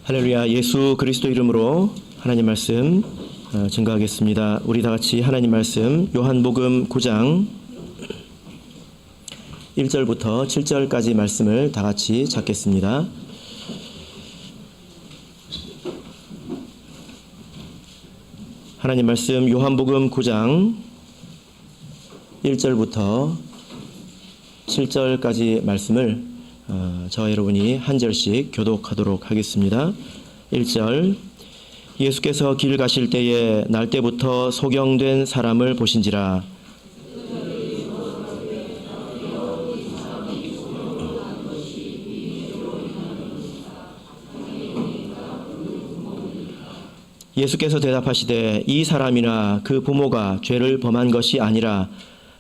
할렐루야. 예수 그리스도 이름으로 하나님 말씀 증거하겠습니다. 우리 다 같이 하나님 말씀 요한복음 9장 1절부터 7절까지 말씀을 다 같이 찾겠습니다. 하나님 말씀 요한복음 9장 1절부터 7절까지 말씀을 저와 여러분이 한 절씩 교독하도록 하겠습니다. 1절. 예수께서 길 가실 때에 날 때부터 소경된 사람을 보신지라. 예수께서 대답하시되 이 사람이나 그 부모가 죄를 범한 것이 아니라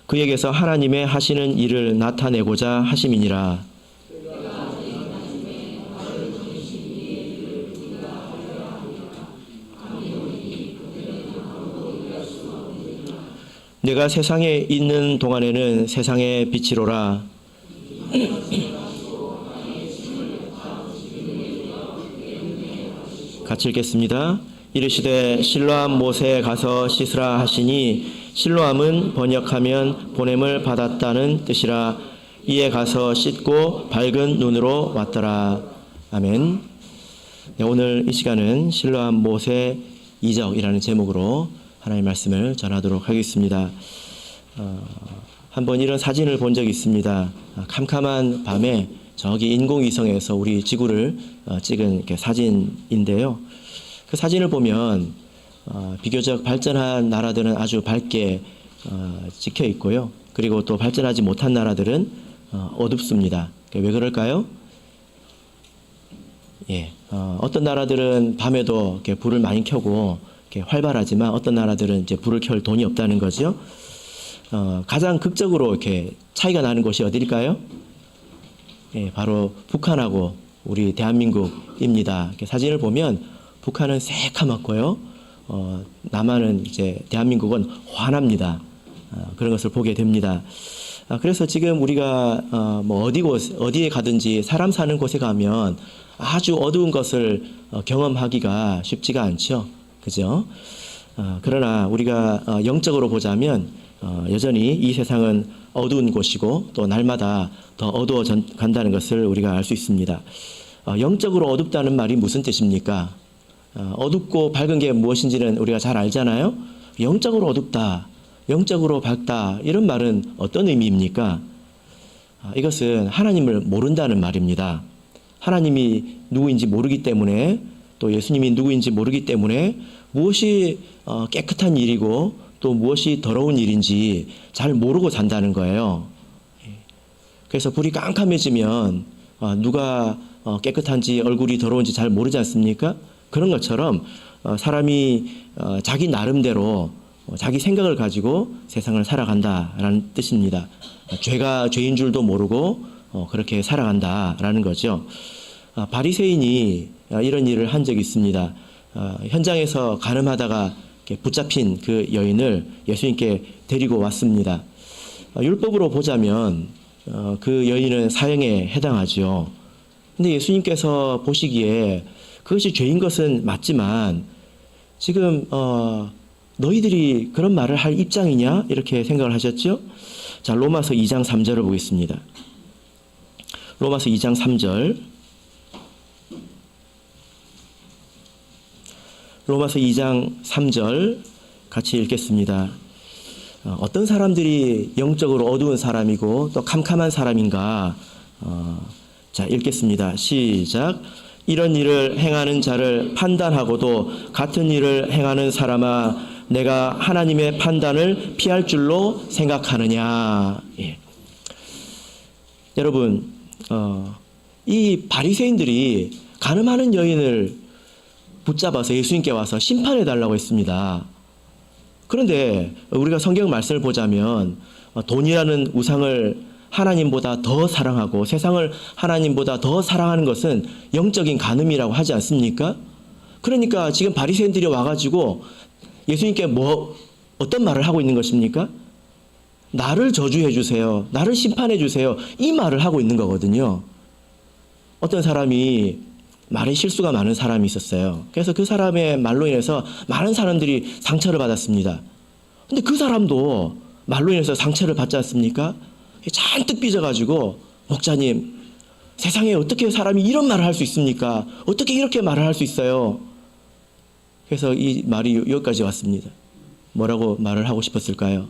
그에게서 하나님의 하시는 일을 나타내고자 하심이니라. 내가 세상에 있는 동안에는 세상의 빛이로라. 같이 읽겠습니다. 이르시되 실로암 못에 가서 씻으라 하시니 실로암은 번역하면 보냄을 받았다는 뜻이라. 이에 가서 씻고 밝은 눈으로 왔더라. 아멘. 네, 오늘 이 시간은 실로암 못의 이적이라는 제목으로 하나님의 말씀을 전하도록 하겠습니다. 한번 이런 사진을 본 적이 있습니다. 캄캄한 밤에 저기 인공위성에서 우리 지구를 찍은 이렇게 사진인데요. 그 사진을 보면 비교적 발전한 나라들은 아주 밝게 찍혀 있고요. 그리고 또 발전하지 못한 나라들은 어둡습니다. 왜 그럴까요? 어떤 나라들은 밤에도 이렇게 불을 많이 켜고 활발하지만 어떤 나라들은 이제 불을 켤 돈이 없다는 거죠. 가장 극적으로 이렇게 차이가 나는 곳이 어디일까요? 바로 북한하고 우리 대한민국입니다. 이렇게 사진을 보면 북한은 새카맣고요. 남한은 이제 대한민국은 환합니다. 그런 것을 보게 됩니다. 그래서 지금 우리가 어디에 가든지 사람 사는 곳에 가면 아주 어두운 것을 경험하기가 쉽지가 않죠. 그죠? 그러나 우리가 영적으로 보자면 여전히 이 세상은 어두운 곳이고 또 날마다 더 어두워 간다는 것을 우리가 알 수 있습니다. 영적으로 어둡다는 말이 무슨 뜻입니까? 어둡고 밝은 게 무엇인지는 우리가 잘 알잖아요. 영적으로 어둡다, 영적으로 밝다, 이런 말은 어떤 의미입니까? 이것은 하나님을 모른다는 말입니다. 하나님이 누구인지 모르기 때문에, 또 예수님이 누구인지 모르기 때문에 무엇이 깨끗한 일이고 또 무엇이 더러운 일인지 잘 모르고 산다는 거예요. 그래서 불이 깜깜해지면 누가 깨끗한지 얼굴이 더러운지 잘 모르지 않습니까? 그런 것처럼 사람이 자기 나름대로 자기 생각을 가지고 세상을 살아간다라는 뜻입니다. 죄가 죄인 줄도 모르고 그렇게 살아간다라는 거죠. 바리새인이 이런 일을 한 적이 있습니다. 현장에서 간음하다가 붙잡힌 그 여인을 예수님께 데리고 왔습니다. 율법으로 보자면 그 여인은 사형에 해당하죠. 근데 예수님께서 보시기에 그것이 죄인 것은 맞지만 지금 너희들이 그런 말을 할 입장이냐 이렇게 생각을 하셨죠. 자, 로마서 2장 3절을 보겠습니다. 로마서 2장 3절. 로마서 2장 3절 같이 읽겠습니다. 어떤 사람들이 영적으로 어두운 사람이고 또 캄캄한 사람인가? 자, 읽겠습니다. 시작. 이런 일을 행하는 자를 판단하고도 같은 일을 행하는 사람아, 내가 하나님의 판단을 피할 줄로 생각하느냐? 여러분, 이 바리새인들이 간음하는 여인을 붙잡아서 예수님께 와서 심판해 달라고 했습니다. 그런데 우리가 성경 말씀을 보자면 돈이라는 우상을 하나님보다 더 사랑하고 세상을 하나님보다 더 사랑하는 것은 영적인 간음이라고 하지 않습니까? 그러니까 지금 바리새인들이 와가지고 예수님께 어떤 말을 하고 있는 것입니까? 나를 저주해 주세요. 나를 심판해 주세요. 이 말을 하고 있는 거거든요. 어떤 사람이 말에 실수가 많은 사람이 있었어요. 그래서 그 사람의 말로 인해서 많은 사람들이 상처를 받았습니다. 근데 그 사람도 말로 인해서 상처를 받지 않습니까? 잔뜩 삐져가지고 목사님, 세상에 어떻게 사람이 이런 말을 할 수 있습니까? 어떻게 이렇게 말을 할 수 있어요? 그래서 이 말이 여기까지 왔습니다. 뭐라고 말을 하고 싶었을까요?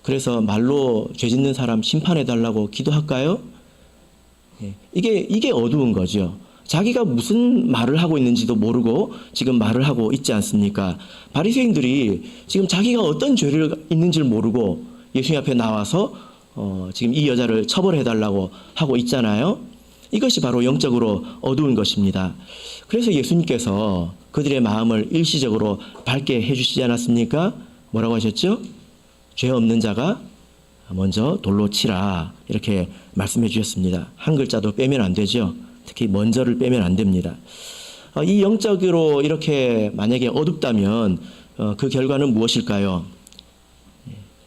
그래서 말로 죄 짓는 사람 심판해달라고 기도할까요? 이게 어두운 거죠. 자기가 무슨 말을 하고 있는지도 모르고 지금 말을 하고 있지 않습니까? 바리새인들이 지금 자기가 어떤 죄를 있는지를 모르고 예수님 앞에 나와서 지금 이 여자를 처벌해달라고 하고 있잖아요. 이것이 바로 영적으로 어두운 것입니다. 그래서 예수님께서 그들의 마음을 일시적으로 밝게 해주시지 않았습니까? 뭐라고 하셨죠? 죄 없는 자가 먼저 돌로 치라, 이렇게 말씀해 주셨습니다. 한 글자도 빼면 안 되죠. 특히 먼저를 빼면 안 됩니다. 이 영적으로 이렇게 만약에 어둡다면 그 결과는 무엇일까요?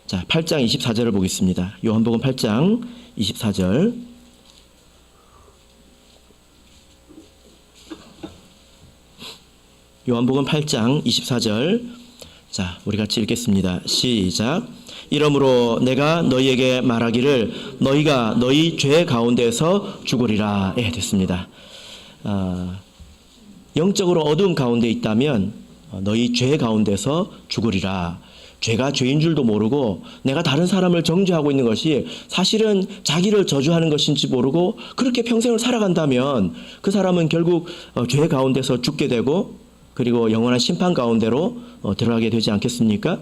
자, 8장 24절을 보겠습니다. 요한복음 8장 24절. 요한복음 8장 24절. 자, 우리 같이 읽겠습니다. 시작. 이러므로 내가 너희에게 말하기를 너희가 너희 죄 가운데서 죽으리라. 예, 됐습니다. 영적으로 어두운 가운데 있다면 너희 죄 가운데서 죽으리라. 죄가 죄인 줄도 모르고 내가 다른 사람을 정죄하고 있는 것이 사실은 자기를 저주하는 것인지 모르고 그렇게 평생을 살아간다면 그 사람은 결국 죄 가운데서 죽게 되고 그리고 영원한 심판 가운데로 들어가게 되지 않겠습니까?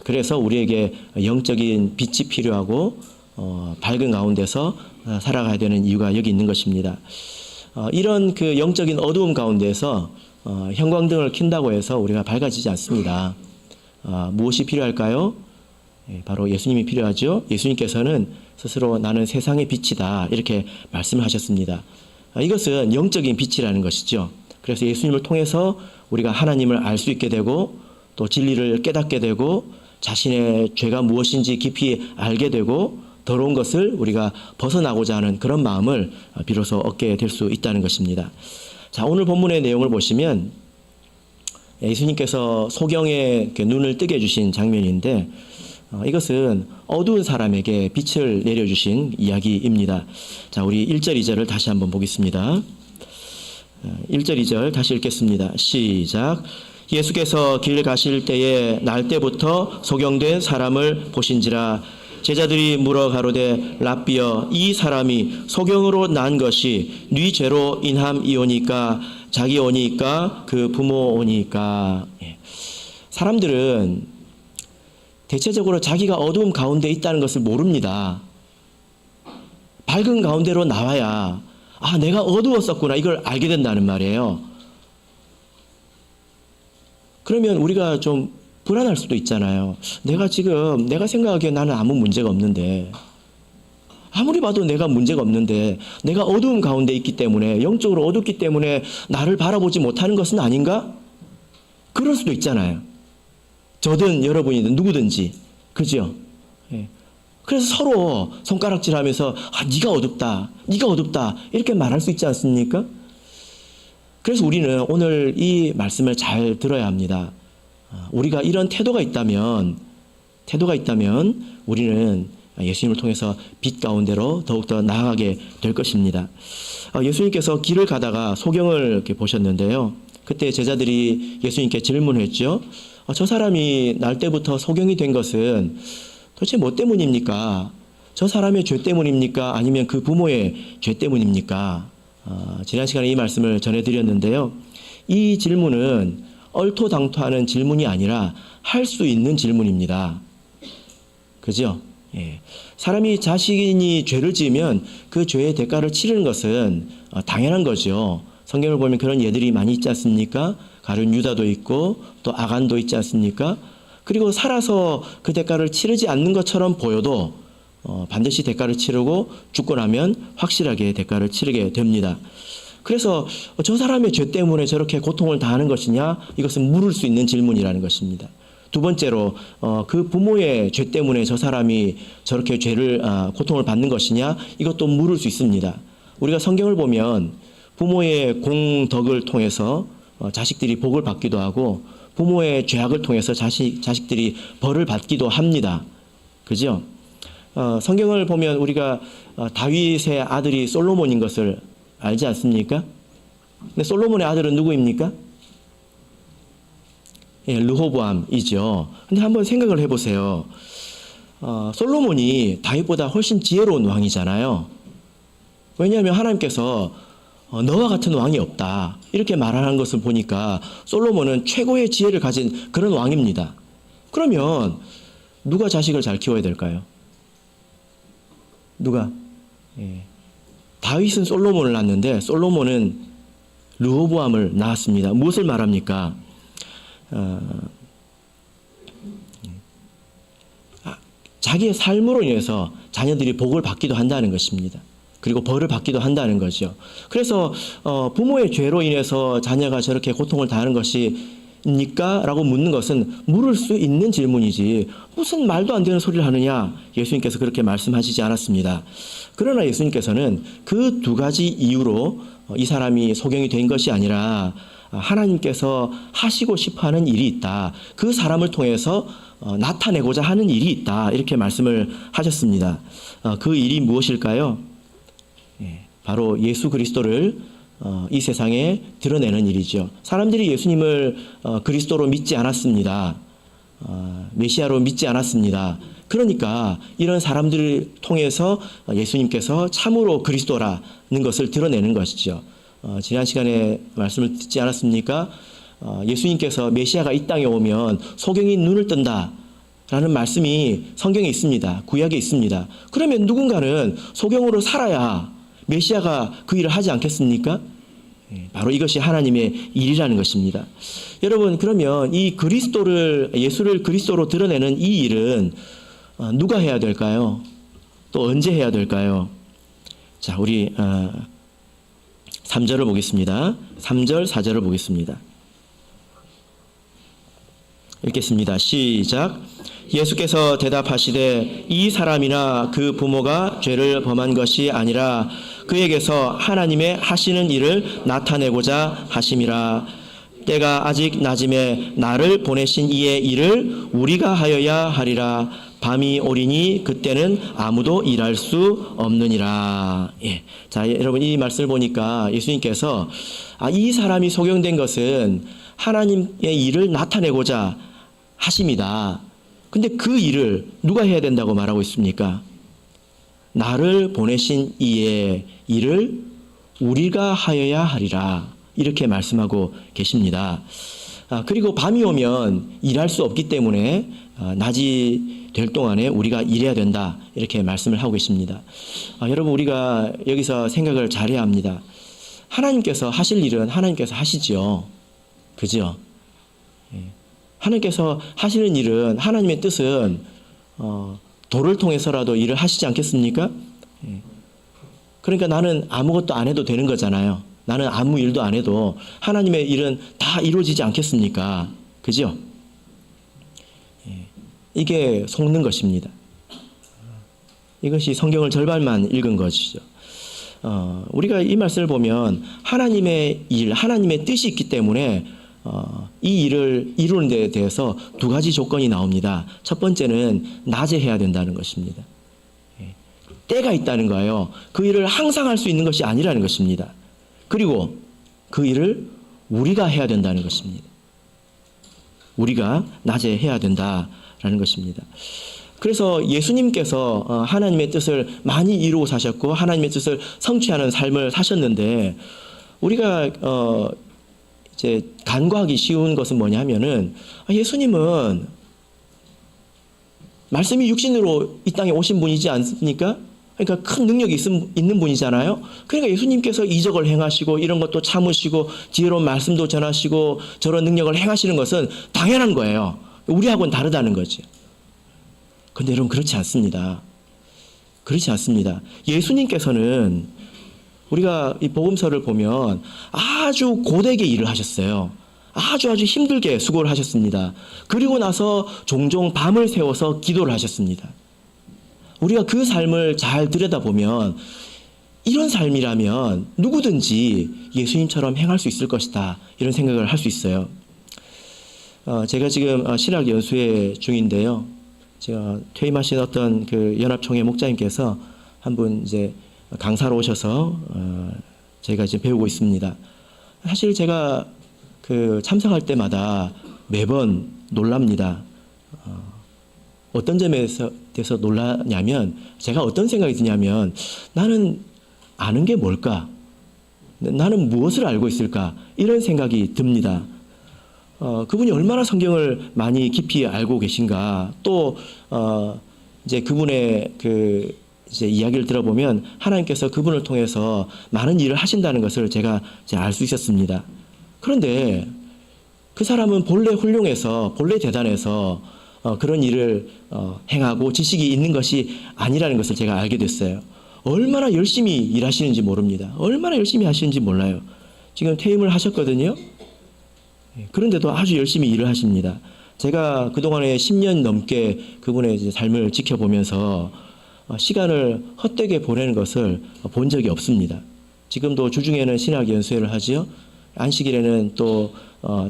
그래서 우리에게 영적인 빛이 필요하고 밝은 가운데서 살아가야 되는 이유가 여기 있는 것입니다. 이런 그 영적인 어두움 가운데서 형광등을 킨다고 해서 우리가 밝아지지 않습니다. 무엇이 필요할까요? 바로 예수님이 필요하죠. 예수님께서는 스스로 나는 세상의 빛이다, 이렇게 말씀을 하셨습니다. 이것은 영적인 빛이라는 것이죠. 그래서 예수님을 통해서 우리가 하나님을 알 수 있게 되고 또 진리를 깨닫게 되고 자신의 죄가 무엇인지 깊이 알게 되고 더러운 것을 우리가 벗어나고자 하는 그런 마음을 비로소 얻게 될 수 있다는 것입니다. 자, 오늘 본문의 내용을 보시면 예수님께서 소경의 눈을 뜨게 해주신 장면인데 이것은 어두운 사람에게 빛을 내려주신 이야기입니다. 자, 우리 1절, 2절을 다시 한번 보겠습니다. 1절, 2절 다시 읽겠습니다. 시작. 예수께서 길 가실 때에 날 때부터 소경된 사람을 보신지라. 제자들이 물어 가로되 랍비여, 이 사람이 소경으로 난 것이 네 죄로 인함이오니까 자기 오니까 그 부모 오니까. 사람들은 대체적으로 자기가 어두움 가운데 있다는 것을 모릅니다. 밝은 가운데로 나와야 내가 어두웠었구나, 이걸 알게 된다는 말이에요. 그러면 우리가 좀 불안할 수도 있잖아요. 내가 생각하기에 나는 아무 문제가 없는데, 아무리 봐도 내가 문제가 없는데 내가 어두움 가운데 있기 때문에, 영적으로 어둡기 때문에 나를 바라보지 못하는 것은 아닌가? 그럴 수도 있잖아요. 저든 여러분이든 누구든지, 그죠? 그래서 서로 손가락질하면서 네가 어둡다, 네가 어둡다, 이렇게 말할 수 있지 않습니까? 그래서 우리는 오늘 이 말씀을 잘 들어야 합니다. 우리가 이런 태도가 있다면 우리는 예수님을 통해서 빛 가운데로 더욱더 나아가게 될 것입니다. 예수님께서 길을 가다가 소경을 이렇게 보셨는데요. 그때 제자들이 예수님께 질문했죠. 저 사람이 날 때부터 소경이 된 것은 도대체 뭐 때문입니까? 저 사람의 죄 때문입니까? 아니면 그 부모의 죄 때문입니까? 지난 시간에 이 말씀을 전해드렸는데요. 이 질문은 얼토당토하는 질문이 아니라 할 수 있는 질문입니다. 그죠? 사람이 자신이 죄를 지으면 그 죄의 대가를 치르는 것은 당연한 거죠. 성경을 보면 그런 예들이 많이 있지 않습니까? 가룟 유다도 있고 또 아간도 있지 않습니까? 그리고 살아서 그 대가를 치르지 않는 것처럼 보여도 반드시 대가를 치르고 죽고 나면 확실하게 대가를 치르게 됩니다. 그래서 저 사람의 죄 때문에 저렇게 고통을 당하는 것이냐? 이것은 물을 수 있는 질문이라는 것입니다. 두 번째로 그 부모의 죄 때문에 저 사람이 저렇게 고통을 받는 것이냐? 이것도 물을 수 있습니다. 우리가 성경을 보면 부모의 공덕을 통해서 자식들이 복을 받기도 하고 부모의 죄악을 통해서 자식들이 벌을 받기도 합니다. 그죠? 성경을 보면 우리가 다윗의 아들이 솔로몬인 것을 알지 않습니까? 근데 솔로몬의 아들은 누구입니까? 예, 르호보암이죠. 근데 한번 생각을 해보세요. 솔로몬이 다윗보다 훨씬 지혜로운 왕이잖아요. 왜냐하면 하나님께서 너와 같은 왕이 없다 이렇게 말하는 것을 보니까 솔로몬은 최고의 지혜를 가진 그런 왕입니다. 그러면 누가 자식을 잘 키워야 될까요? 누가? 예. 다윗은 솔로몬을 낳았는데 솔로몬은 르호보암을 낳았습니다. 무엇을 말합니까? 자기의 삶으로 인해서 자녀들이 복을 받기도 한다는 것입니다. 그리고 벌을 받기도 한다는 거죠. 그래서 부모의 죄로 인해서 자녀가 저렇게 고통을 당하는 것입니까? 라고 묻는 것은 물을 수 있는 질문이지 무슨 말도 안 되는 소리를 하느냐, 예수님께서 그렇게 말씀하시지 않았습니다. 그러나 예수님께서는 그 두 가지 이유로 이 사람이 소경이 된 것이 아니라 하나님께서 하시고 싶어하는 일이 있다, 그 사람을 통해서 나타내고자 하는 일이 있다, 이렇게 말씀을 하셨습니다. 그 일이 무엇일까요? 바로 예수 그리스도를 이 세상에 드러내는 일이죠. 사람들이 예수님을 그리스도로 믿지 않았습니다. 메시아로 믿지 않았습니다. 그러니까 이런 사람들을 통해서 예수님께서 참으로 그리스도라는 것을 드러내는 것이죠. 지난 시간에 말씀을 듣지 않았습니까? 예수님께서 메시아가 이 땅에 오면 소경이 눈을 뜬다 라는 말씀이 성경에 있습니다. 구약에 있습니다. 그러면 누군가는 소경으로 살아야 메시아가 그 일을 하지 않겠습니까? 바로 이것이 하나님의 일이라는 것입니다. 여러분, 그러면 이 그리스도를, 예수를 그리스도로 드러내는 이 일은 누가 해야 될까요? 또 언제 해야 될까요? 자, 우리 3절을 보겠습니다. 3절, 4절을 보겠습니다. 읽겠습니다. 시작. 예수께서 대답하시되 이 사람이나 그 부모가 죄를 범한 것이 아니라 그에게서 하나님의 하시는 일을 나타내고자 하심이라. 때가 아직 낮음에 나를 보내신 이의 일을 우리가 하여야 하리라. 밤이 오리니 그때는 아무도 일할 수 없느니라. 예. 자, 여러분, 이 말씀을 보니까 예수님께서 이 사람이 소경된 것은 하나님의 일을 나타내고자 하십니다. 근데 그 일을 누가 해야 된다고 말하고 있습니까? 나를 보내신 이의 일을 우리가 하여야 하리라, 이렇게 말씀하고 계십니다. 그리고 밤이 오면 일할 수 없기 때문에 낮이 될 동안에 우리가 일해야 된다, 이렇게 말씀을 하고 계십니다. 여러분, 우리가 여기서 생각을 잘해야 합니다. 하나님께서 하실 일은 하나님께서 하시지요. 그죠? 하나님께서 하시는 일은, 하나님의 뜻은 도를 통해서라도 일을 하시지 않겠습니까? 그러니까 나는 아무것도 안 해도 되는 거잖아요. 나는 아무 일도 안 해도 하나님의 일은 다 이루어지지 않겠습니까? 그죠? 이게 속는 것입니다. 이것이 성경을 절반만 읽은 것이죠. 우리가 이 말씀을 보면 하나님의 일, 하나님의 뜻이 있기 때문에 이 일을 이루는 데 대해서 두 가지 조건이 나옵니다. 첫 번째는 낮에 해야 된다는 것입니다. 때가 있다는 거예요. 그 일을 항상 할 수 있는 것이 아니라는 것입니다. 그리고 그 일을 우리가 해야 된다는 것입니다. 우리가 낮에 해야 된다라는 것입니다. 그래서 예수님께서 하나님의 뜻을 많이 이루고 사셨고 하나님의 뜻을 성취하는 삶을 사셨는데, 우리가 이제 간과하기 쉬운 것은 뭐냐 하면은, 예수님은 말씀이 육신으로 이 땅에 오신 분이지 않습니까? 그러니까 큰 능력이 있는 분이잖아요. 그러니까 예수님께서 이적을 행하시고 이런 것도 참으시고 지혜로운 말씀도 전하시고 저런 능력을 행하시는 것은 당연한 거예요. 우리하고는 다르다는 거죠. 그런데 여러분, 그렇지 않습니다. 그렇지 않습니다. 예수님께서는 우리가 이 복음서를 보면 아주 고되게 일을 하셨어요. 아주 힘들게 수고를 하셨습니다. 그리고 나서 종종 밤을 새워서 기도를 하셨습니다. 우리가 그 삶을 잘 들여다보면 이런 삶이라면 누구든지 예수님처럼 행할 수 있을 것이다. 이런 생각을 할 수 있어요. 제가 지금 신학 연수회 중인데요. 제가 퇴임하신 어떤 그 연합총회 목자님께서 한 분 이제 강사로 오셔서 저희가 지금 배우고 있습니다. 사실 제가 그 참석할 때마다 매번 놀랍니다. 어떤 점에 대해서 놀라냐면 제가 어떤 생각이 드냐면 나는 아는 게 뭘까? 나는 무엇을 알고 있을까? 이런 생각이 듭니다. 그분이 얼마나 성경을 많이 깊이 알고 계신가? 또 이제 그분의 그 이제 이야기를 들어보면 하나님께서 그분을 통해서 많은 일을 하신다는 것을 제가 이제 알 수 있었습니다. 그런데 그 사람은 본래 훌륭해서 본래 대단해서 그런 일을 행하고 지식이 있는 것이 아니라는 것을 제가 알게 됐어요. 얼마나 열심히 일하시는지 모릅니다. 얼마나 열심히 하시는지 몰라요. 지금 퇴임을 하셨거든요. 그런데도 아주 열심히 일을 하십니다. 제가 그동안에 10년 넘게 그분의 이제 삶을 지켜보면서 시간을 헛되게 보내는 것을 본 적이 없습니다. 지금도 주중에는 신학 연수회를 하지요. 안식일에는 또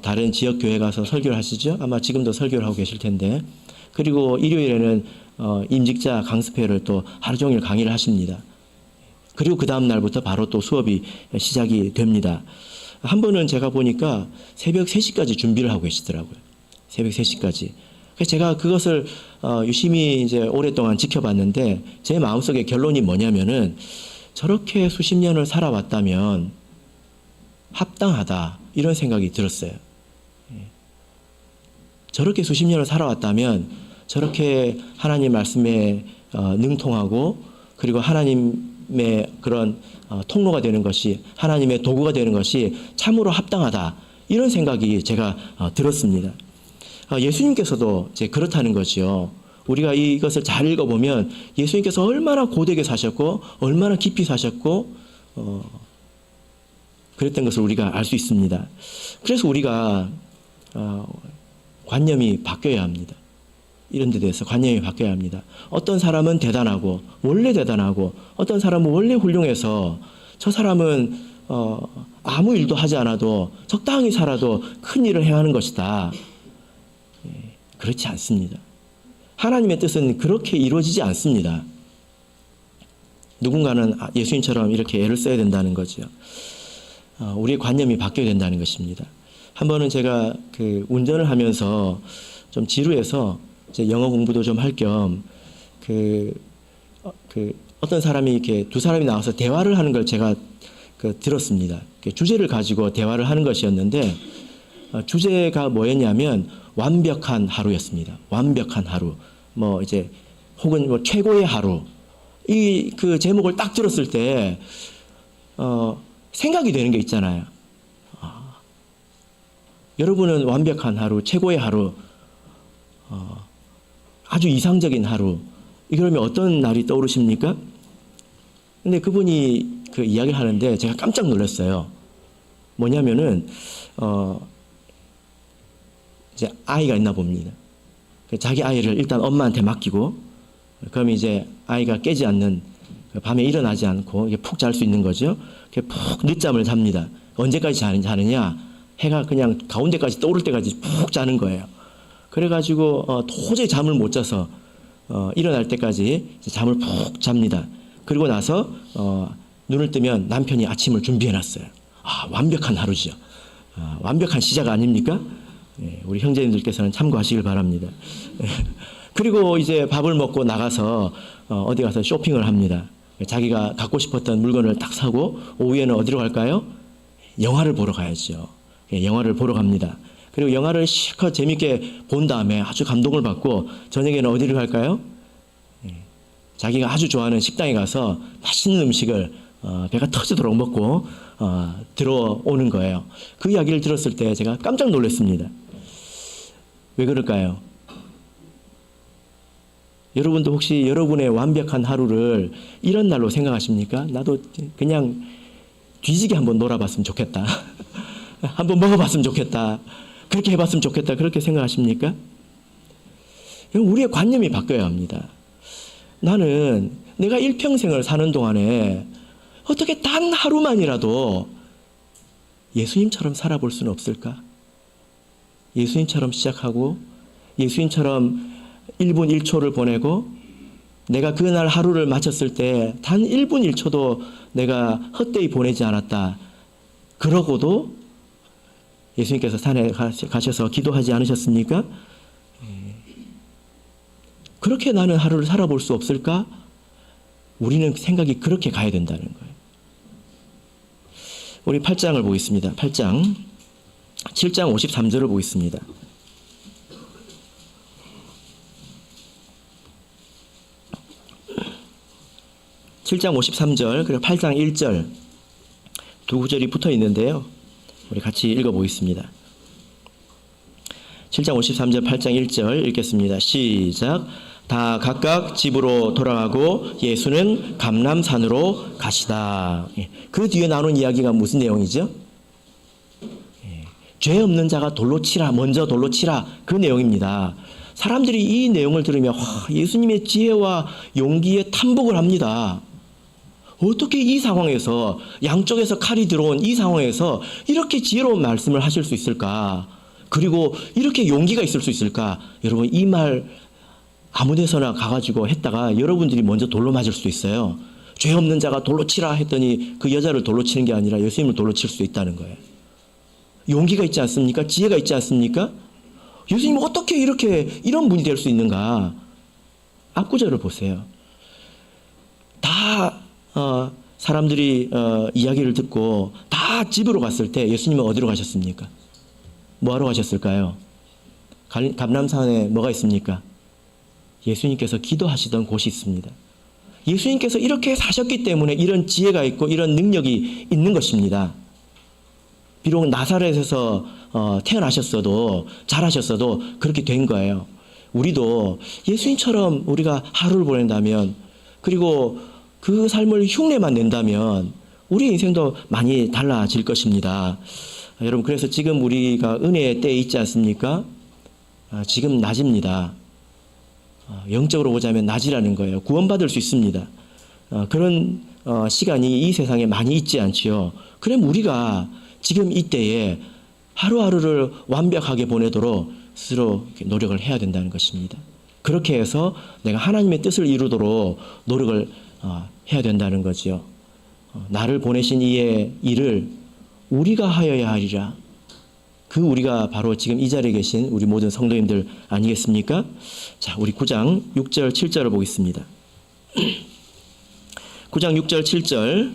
다른 지역 교회 가서 설교를 하시죠. 아마 지금도 설교를 하고 계실 텐데. 그리고 일요일에는 임직자 강습회를 또 하루 종일 강의를 하십니다. 그리고 그 다음 날부터 바로 또 수업이 시작이 됩니다. 한 번은 제가 보니까 새벽 3시까지 준비를 하고 계시더라고요. 새벽 3시까지. 그래서 제가 그것을 유심히 이제 오랫동안 지켜봤는데 제 마음속에 결론이 뭐냐면은 저렇게 수십 년을 살아왔다면 합당하다 이런 생각이 들었어요. 저렇게 수십 년을 살아왔다면 저렇게 하나님 말씀에 능통하고 그리고 하나님의 그런 통로가 되는 것이 하나님의 도구가 되는 것이 참으로 합당하다 이런 생각이 제가 들었습니다. 예수님께서도 이제 그렇다는 거죠. 우리가 이것을 잘 읽어보면 예수님께서 얼마나 고되게 사셨고 얼마나 깊이 사셨고 그랬던 것을 우리가 알 수 있습니다. 그래서 우리가 관념이 바뀌어야 합니다. 이런 데 대해서 관념이 바뀌어야 합니다. 어떤 사람은 대단하고 원래 대단하고 어떤 사람은 원래 훌륭해서 저 사람은 아무 일도 하지 않아도 적당히 살아도 큰 일을 행하는 것이다. 그렇지 않습니다. 하나님의 뜻은 그렇게 이루어지지 않습니다. 누군가는 예수님처럼 이렇게 애를 써야 된다는 거죠. 우리의 관념이 바뀌어야 된다는 것입니다. 한 번은 제가 그 운전을 하면서 좀 지루해서 이제 영어 공부도 좀 할 겸 어떤 사람이 이렇게 두 사람이 나와서 대화를 하는 걸 제가 들었습니다. 주제를 가지고 대화를 하는 것이었는데 주제가 뭐였냐면 완벽한 하루였습니다. 완벽한 하루. 뭐 이제 혹은 뭐 최고의 하루. 이 그 제목을 딱 들었을 때 생각이 되는 게 있잖아요. 여러분은 완벽한 하루, 최고의 하루, 아주 이상적인 하루. 그러면 어떤 날이 떠오르십니까? 근데 그분이 그 이야기를 하는데 제가 깜짝 놀랐어요. 뭐냐면은 이제 아이가 있나 봅니다. 자기 아이를 일단 엄마한테 맡기고 그럼 이제 아이가 깨지 않는 밤에 일어나지 않고 푹 잘 수 있는 거죠. 푹 늦잠을 잡니다. 언제까지 자느냐? 해가 그냥 가운데까지 떠오를 때까지 푹 자는 거예요. 그래가지고 도저히 잠을 못 자서 일어날 때까지 잠을 푹 잡니다. 그리고 나서 눈을 뜨면 남편이 아침을 준비해놨어요. 완벽한 하루죠. 완벽한 시작 아닙니까? 우리 형제님들께서는 참고하시길 바랍니다. 그리고 이제 밥을 먹고 나가서 어디 가서 쇼핑을 합니다. 자기가 갖고 싶었던 물건을 딱 사고 오후에는 어디로 갈까요? 영화를 보러 가야죠. 영화를 보러 갑니다. 그리고 영화를 실컷 재밌게 본 다음에 아주 감동을 받고 저녁에는 어디를 갈까요? 자기가 아주 좋아하는 식당에 가서 맛있는 음식을 배가 터지도록 먹고 들어오는 거예요. 그 이야기를 들었을 때 제가 깜짝 놀랐습니다. 왜 그럴까요? 여러분도 혹시 여러분의 완벽한 하루를 이런 날로 생각하십니까? 나도 그냥 뒤지게 한번 놀아봤으면 좋겠다. 한번 먹어봤으면 좋겠다. 그렇게 해봤으면 좋겠다. 그렇게 생각하십니까? 우리의 관념이 바뀌어야 합니다. 나는 내가 일평생을 사는 동안에 어떻게 단 하루만이라도 예수님처럼 살아볼 수는 없을까? 예수님처럼 시작하고 예수님처럼 1분 1초를 보내고 내가 그날 하루를 마쳤을 때 단 1분 1초도 내가 헛되이 보내지 않았다. 그러고도 예수님께서 산에 가셔서 기도하지 않으셨습니까? 그렇게 나는 하루를 살아볼 수 없을까? 우리는 생각이 그렇게 가야 된다는 거예요. 우리 8장을 보겠습니다. 8장 7장 53절을 보겠습니다. 7장 53절 그리고 8장 1절 두 구절이 붙어 있는데요. 우리 같이 읽어보겠습니다. 7장 53절 8장 1절 읽겠습니다. 시작. 다 각각 집으로 돌아가고 예수는 감람산으로 가시다. 그 뒤에 나오는 이야기가 무슨 내용이죠? 죄 없는 자가 돌로 치라. 먼저 돌로 치라. 그 내용입니다. 사람들이 이 내용을 들으면 예수님의 지혜와 용기에 탐복을 합니다. 어떻게 이 상황에서 양쪽에서 칼이 들어온 이 상황에서 이렇게 지혜로운 말씀을 하실 수 있을까? 그리고 이렇게 용기가 있을 수 있을까? 여러분 이 말 아무 데서나 가가지고 했다가 여러분들이 먼저 돌로 맞을 수도 있어요. 죄 없는 자가 돌로 치라 했더니 그 여자를 돌로 치는 게 아니라 예수님을 돌로 칠 수도 있다는 거예요. 용기가 있지 않습니까? 지혜가 있지 않습니까? 예수님은 어떻게 이런 분이 될 수 있는가? 앞구절을 보세요. 다 사람들이 이야기를 듣고 다 집으로 갔을 때 예수님은 어디로 가셨습니까? 뭐하러 가셨을까요? 감람산에 뭐가 있습니까? 예수님께서 기도하시던 곳이 있습니다. 예수님께서 이렇게 사셨기 때문에 이런 지혜가 있고 이런 능력이 있는 것입니다. 비록 나사렛에서 태어나셨어도 잘하셨어도 그렇게 된 거예요. 우리도 예수님처럼 우리가 하루를 보낸다면 그리고 그 삶을 흉내만 낸다면 우리 인생도 많이 달라질 것입니다. 여러분 그래서 지금 우리가 은혜의 때에 있지 않습니까? 지금 낮입니다. 영적으로 보자면 낮이라는 거예요. 구원받을 수 있습니다. 그런 시간이 이 세상에 많이 있지 않지요. 그럼 우리가 지금 이때에 하루하루를 완벽하게 보내도록 스스로 노력을 해야 된다는 것입니다. 그렇게 해서 내가 하나님의 뜻을 이루도록 노력을 해야 된다는 거지요. 나를 보내신 이의 일을 우리가 하여야 하리라. 그 우리가 바로 지금 이 자리에 계신 우리 모든 성도님들 아니겠습니까? 자, 우리 9장 6절 7절을 보겠습니다. 9장 6절 7절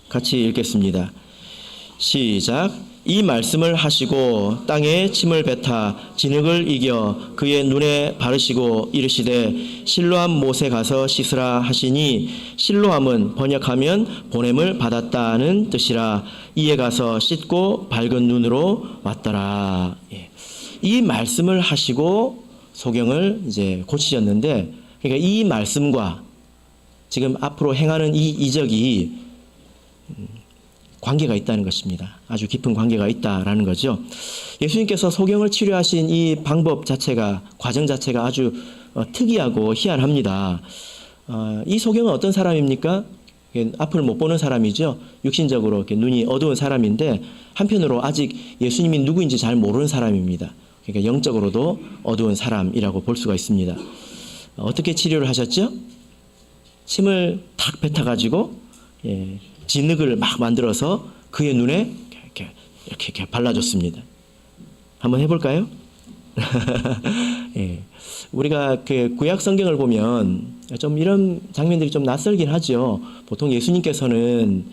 같이 읽겠습니다. 시작. 이 말씀을 하시고 땅에 침을 뱉아 진흙을 이겨 그의 눈에 바르시고 이르시되 실로암 못에 가서 씻으라 하시니 실로암은 번역하면 보냄을 받았다는 뜻이라. 이에 가서 씻고 밝은 눈으로 왔더라. 이 말씀을 하시고 소경을 이제 고치셨는데, 그러니까 이 말씀과 지금 앞으로 행하는 이 이적이 관계가 있다는 것입니다. 아주 깊은 관계가 있다라는 거죠. 예수님께서 소경을 치료하신 이 방법 자체가, 과정 자체가 아주 특이하고 희한합니다. 이 소경은 어떤 사람입니까? 앞을 못 보는 사람이죠. 육신적으로 이렇게 눈이 어두운 사람인데 한편으로 아직 예수님이 누구인지 잘 모르는 사람입니다. 그러니까 영적으로도 어두운 사람이라고 볼 수가 있습니다. 어떻게 치료를 하셨죠? 침을 탁 뱉어가지고 진흙을 막 만들어서 그의 눈에 이렇게 발라줬습니다. 한번 해볼까요? 우리가 그 구약 성경을 보면 좀 이런 장면들이 좀 낯설긴 하죠. 보통 예수님께서는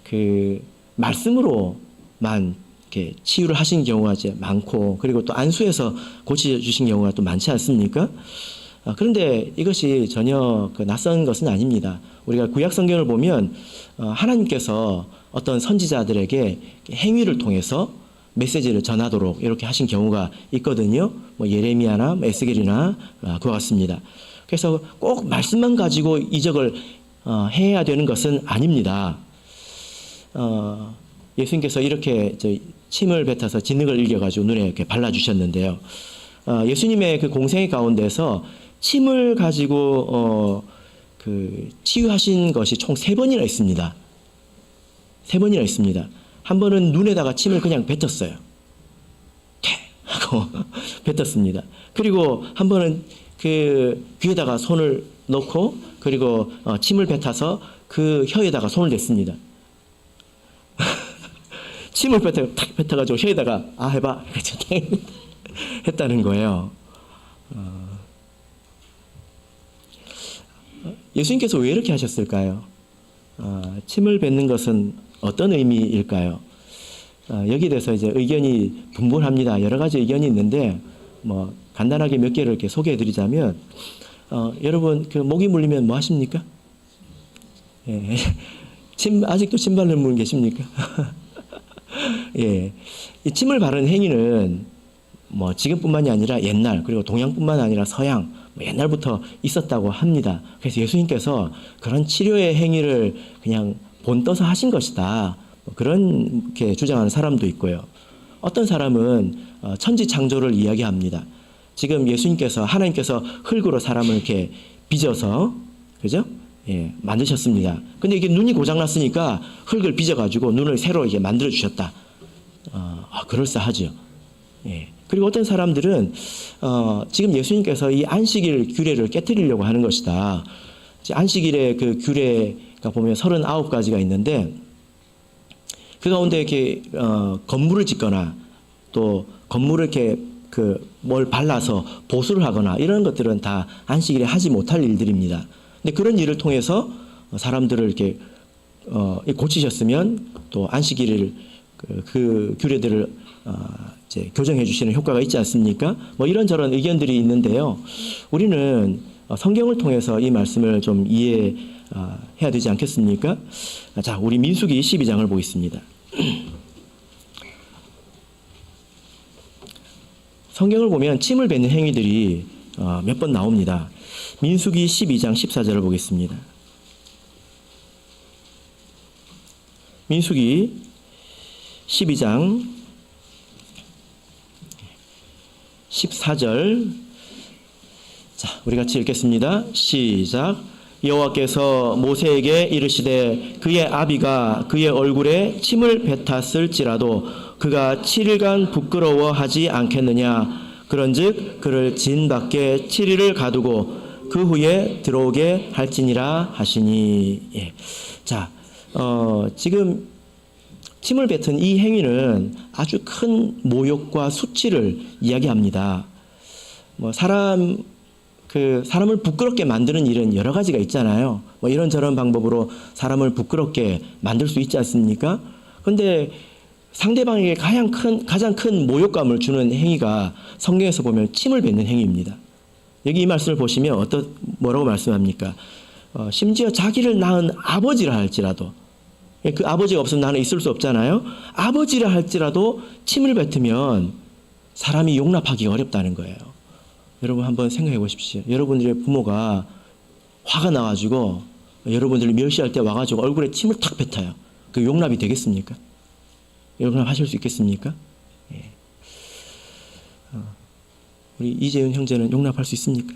그 말씀으로만 이렇게 치유를 하신 경우가 이제 많고, 그리고 또 안수해서 고쳐주신 경우가 또 많지 않습니까? 그런데 이것이 전혀 그 낯선 것은 아닙니다. 우리가 구약 성경을 보면 하나님께서 어떤 선지자들에게 행위를 통해서 메시지를 전하도록 이렇게 하신 경우가 있거든요. 뭐 예레미야나 에스겔이나 그와 같습니다. 그래서 꼭 말씀만 가지고 이적을 해야 되는 것은 아닙니다. 예수님께서 이렇게 침을 뱉어서 진흙을 일겨가지고 눈에 이렇게 발라주셨는데요. 예수님의 그 공생의 가운데서 침을 가지고 그 치유하신 것이 총 3번이나 있습니다. 3번이나 있습니다. 한 번은 눈에다가 침을 그냥 뱉었어요. 퇴! 하고 뱉었습니다. 그리고 한 번은 그 귀에다가 손을 넣고 그리고 침을 뱉어서 그 혀에다가 손을 댔습니다. 침을 탁 뱉어가지고 혀에다가 해봐 했다는 거예요. 예수님께서 왜 이렇게 하셨을까요? 침을 뱉는 것은 어떤 의미일까요? 여기에 대해서 이제 의견이 분분합니다. 여러 가지 의견이 있는데 뭐 간단하게 몇 개를 이렇게 소개해드리자면 여러분 그 모기 물리면 뭐 하십니까? 예. 아직도 침 바르는 분 계십니까? 예. 이 침을 바르는 행위는 뭐 지금뿐만이 아니라 옛날 그리고 동양뿐만 아니라 서양 뭐 옛날부터 있었다고 합니다. 그래서 예수님께서 그런 치료의 행위를 그냥 본떠서 하신 것이다. 뭐 그렇게 주장하는 사람도 있고요. 어떤 사람은 천지 창조를 이야기합니다. 지금 예수님께서 하나님께서 흙으로 사람을 이렇게 빚어서 그죠? 예, 만드셨습니다. 근데 이게 눈이 고장났으니까 흙을 빚어가지고 눈을 새로 이제 만들어 주셨다. 그럴싸하죠. 예. 그리고 어떤 사람들은 지금 예수님께서 이 안식일 규례를 깨뜨리려고 하는 것이다. 안식일의 그 규례가 보면 39가지가 있는데 그 가운데 이렇게 건물을 짓거나 또 건물을 이렇게 뭘 발라서 보수를 하거나 이런 것들은 다 안식일에 하지 못할 일들입니다. 근데 그런 일을 통해서 사람들을 이렇게 고치셨으면 또 안식일을 그 규례들을 이제 교정해 주시는 효과가 있지 않습니까? 뭐 이런저런 의견들이 있는데요. 우리는 성경을 통해서 이 말씀을 좀 이해해야 되지 않겠습니까? 자, 우리 민수기 12장을 보겠습니다. 성경을 보면 침을 뱉는 행위들이 몇 번 나옵니다. 민수기 12장 14절을 보겠습니다. 민수기 12장 14절 자, 우리 같이 읽겠습니다. 시작. 여호와께서 모세에게 이르시되 그의 아비가 그의 얼굴에 침을 뱉었을지라도 그가 7일간 부끄러워하지 않겠느냐. 그런즉 그를 진 밖에 7일을 가두고 그 후에 들어오게 할지니라 하시니. 예. 자, 지금 침을 뱉은 이 행위는 아주 큰 모욕과 수치를 이야기합니다. 뭐 사람을 부끄럽게 만드는 일은 여러 가지가 있잖아요. 뭐 이런저런 방법으로 사람을 부끄럽게 만들 수 있지 않습니까? 그런데 상대방에게 가장 큰 모욕감을 주는 행위가 성경에서 보면 침을 뱉는 행위입니다. 여기 이 말씀을 보시면 뭐라고 말씀합니까? 심지어 자기를 낳은 아버지라 할지라도 그 아버지가 없으면 나는 있을 수 없잖아요. 아버지라 할지라도 침을 뱉으면 사람이 용납하기가 어렵다는 거예요. 여러분 한번 생각해 보십시오. 여러분들의 부모가 화가 나가지고 여러분들을 멸시할 때 와가지고 얼굴에 침을 탁 뱉어요. 그 용납이 되겠습니까? 여러분 하실 수 있겠습니까? 예. 우리 이재윤 형제는 용납할 수 있습니까?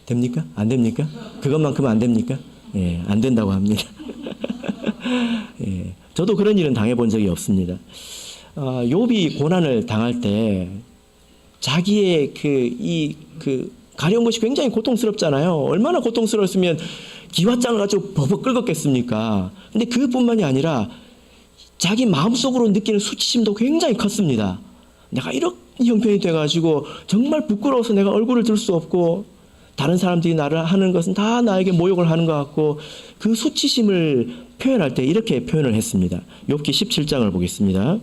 됩니까? 안 됩니까? 그것만큼은 안 됩니까? 예, 안 된다고 합니다. 예, 저도 그런 일은 당해본 적이 없습니다. 욥이 고난을 당할 때 자기의 가려운 것이 굉장히 고통스럽잖아요. 얼마나 고통스러웠으면 기왓장을 가지고 버벅 긁었겠습니까? 근데 그것뿐만이 아니라 자기 마음속으로 느끼는 수치심도 굉장히 컸습니다. 내가 이런 형편이 돼가지고 정말 부끄러워서 내가 얼굴을 들 수 없고 다른 사람들이 나를 하는 것은 다 나에게 모욕을 하는 것 같고 그 수치심을 표현할 때 이렇게 표현을 했습니다. 욥기 17장을 보겠습니다.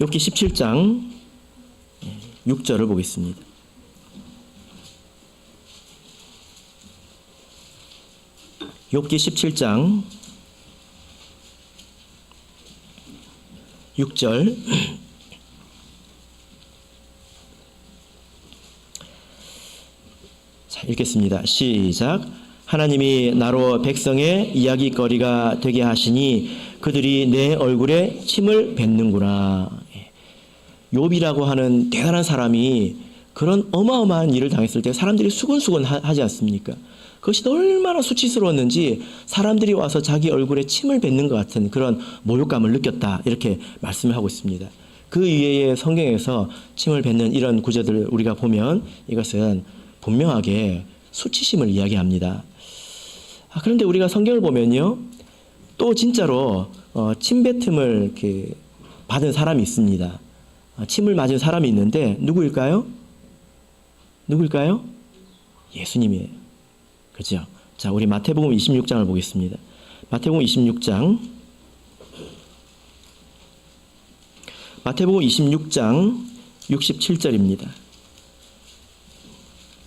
욥기 17장 6절을 보겠습니다. 욥기 17장 6절 자, 읽겠습니다. 시작. 하나님이 나로 백성의 이야기거리가 되게 하시니 그들이 내 얼굴에 침을 뱉는구나. 욥이라고 하는 대단한 사람이 그런 어마어마한 일을 당했을 때 사람들이 수근수근 하지 않습니까? 그것이 얼마나 수치스러웠는지 사람들이 와서 자기 얼굴에 침을 뱉는 것 같은 그런 모욕감을 느꼈다. 이렇게 말씀을 하고 있습니다. 그 이외에 성경에서 침을 뱉는 이런 구절들을 우리가 보면 이것은 분명하게 수치심을 이야기합니다. 그런데 우리가 성경을 보면요, 또 진짜로 침뱉음을 이렇게 받은 사람이 있습니다. 침을 맞은 사람이 있는데 누구일까요? 누구일까요? 예수님이에요. 그죠? 자, 우리 마태복음 26장을 보겠습니다. 마태복음 26장 67절입니다.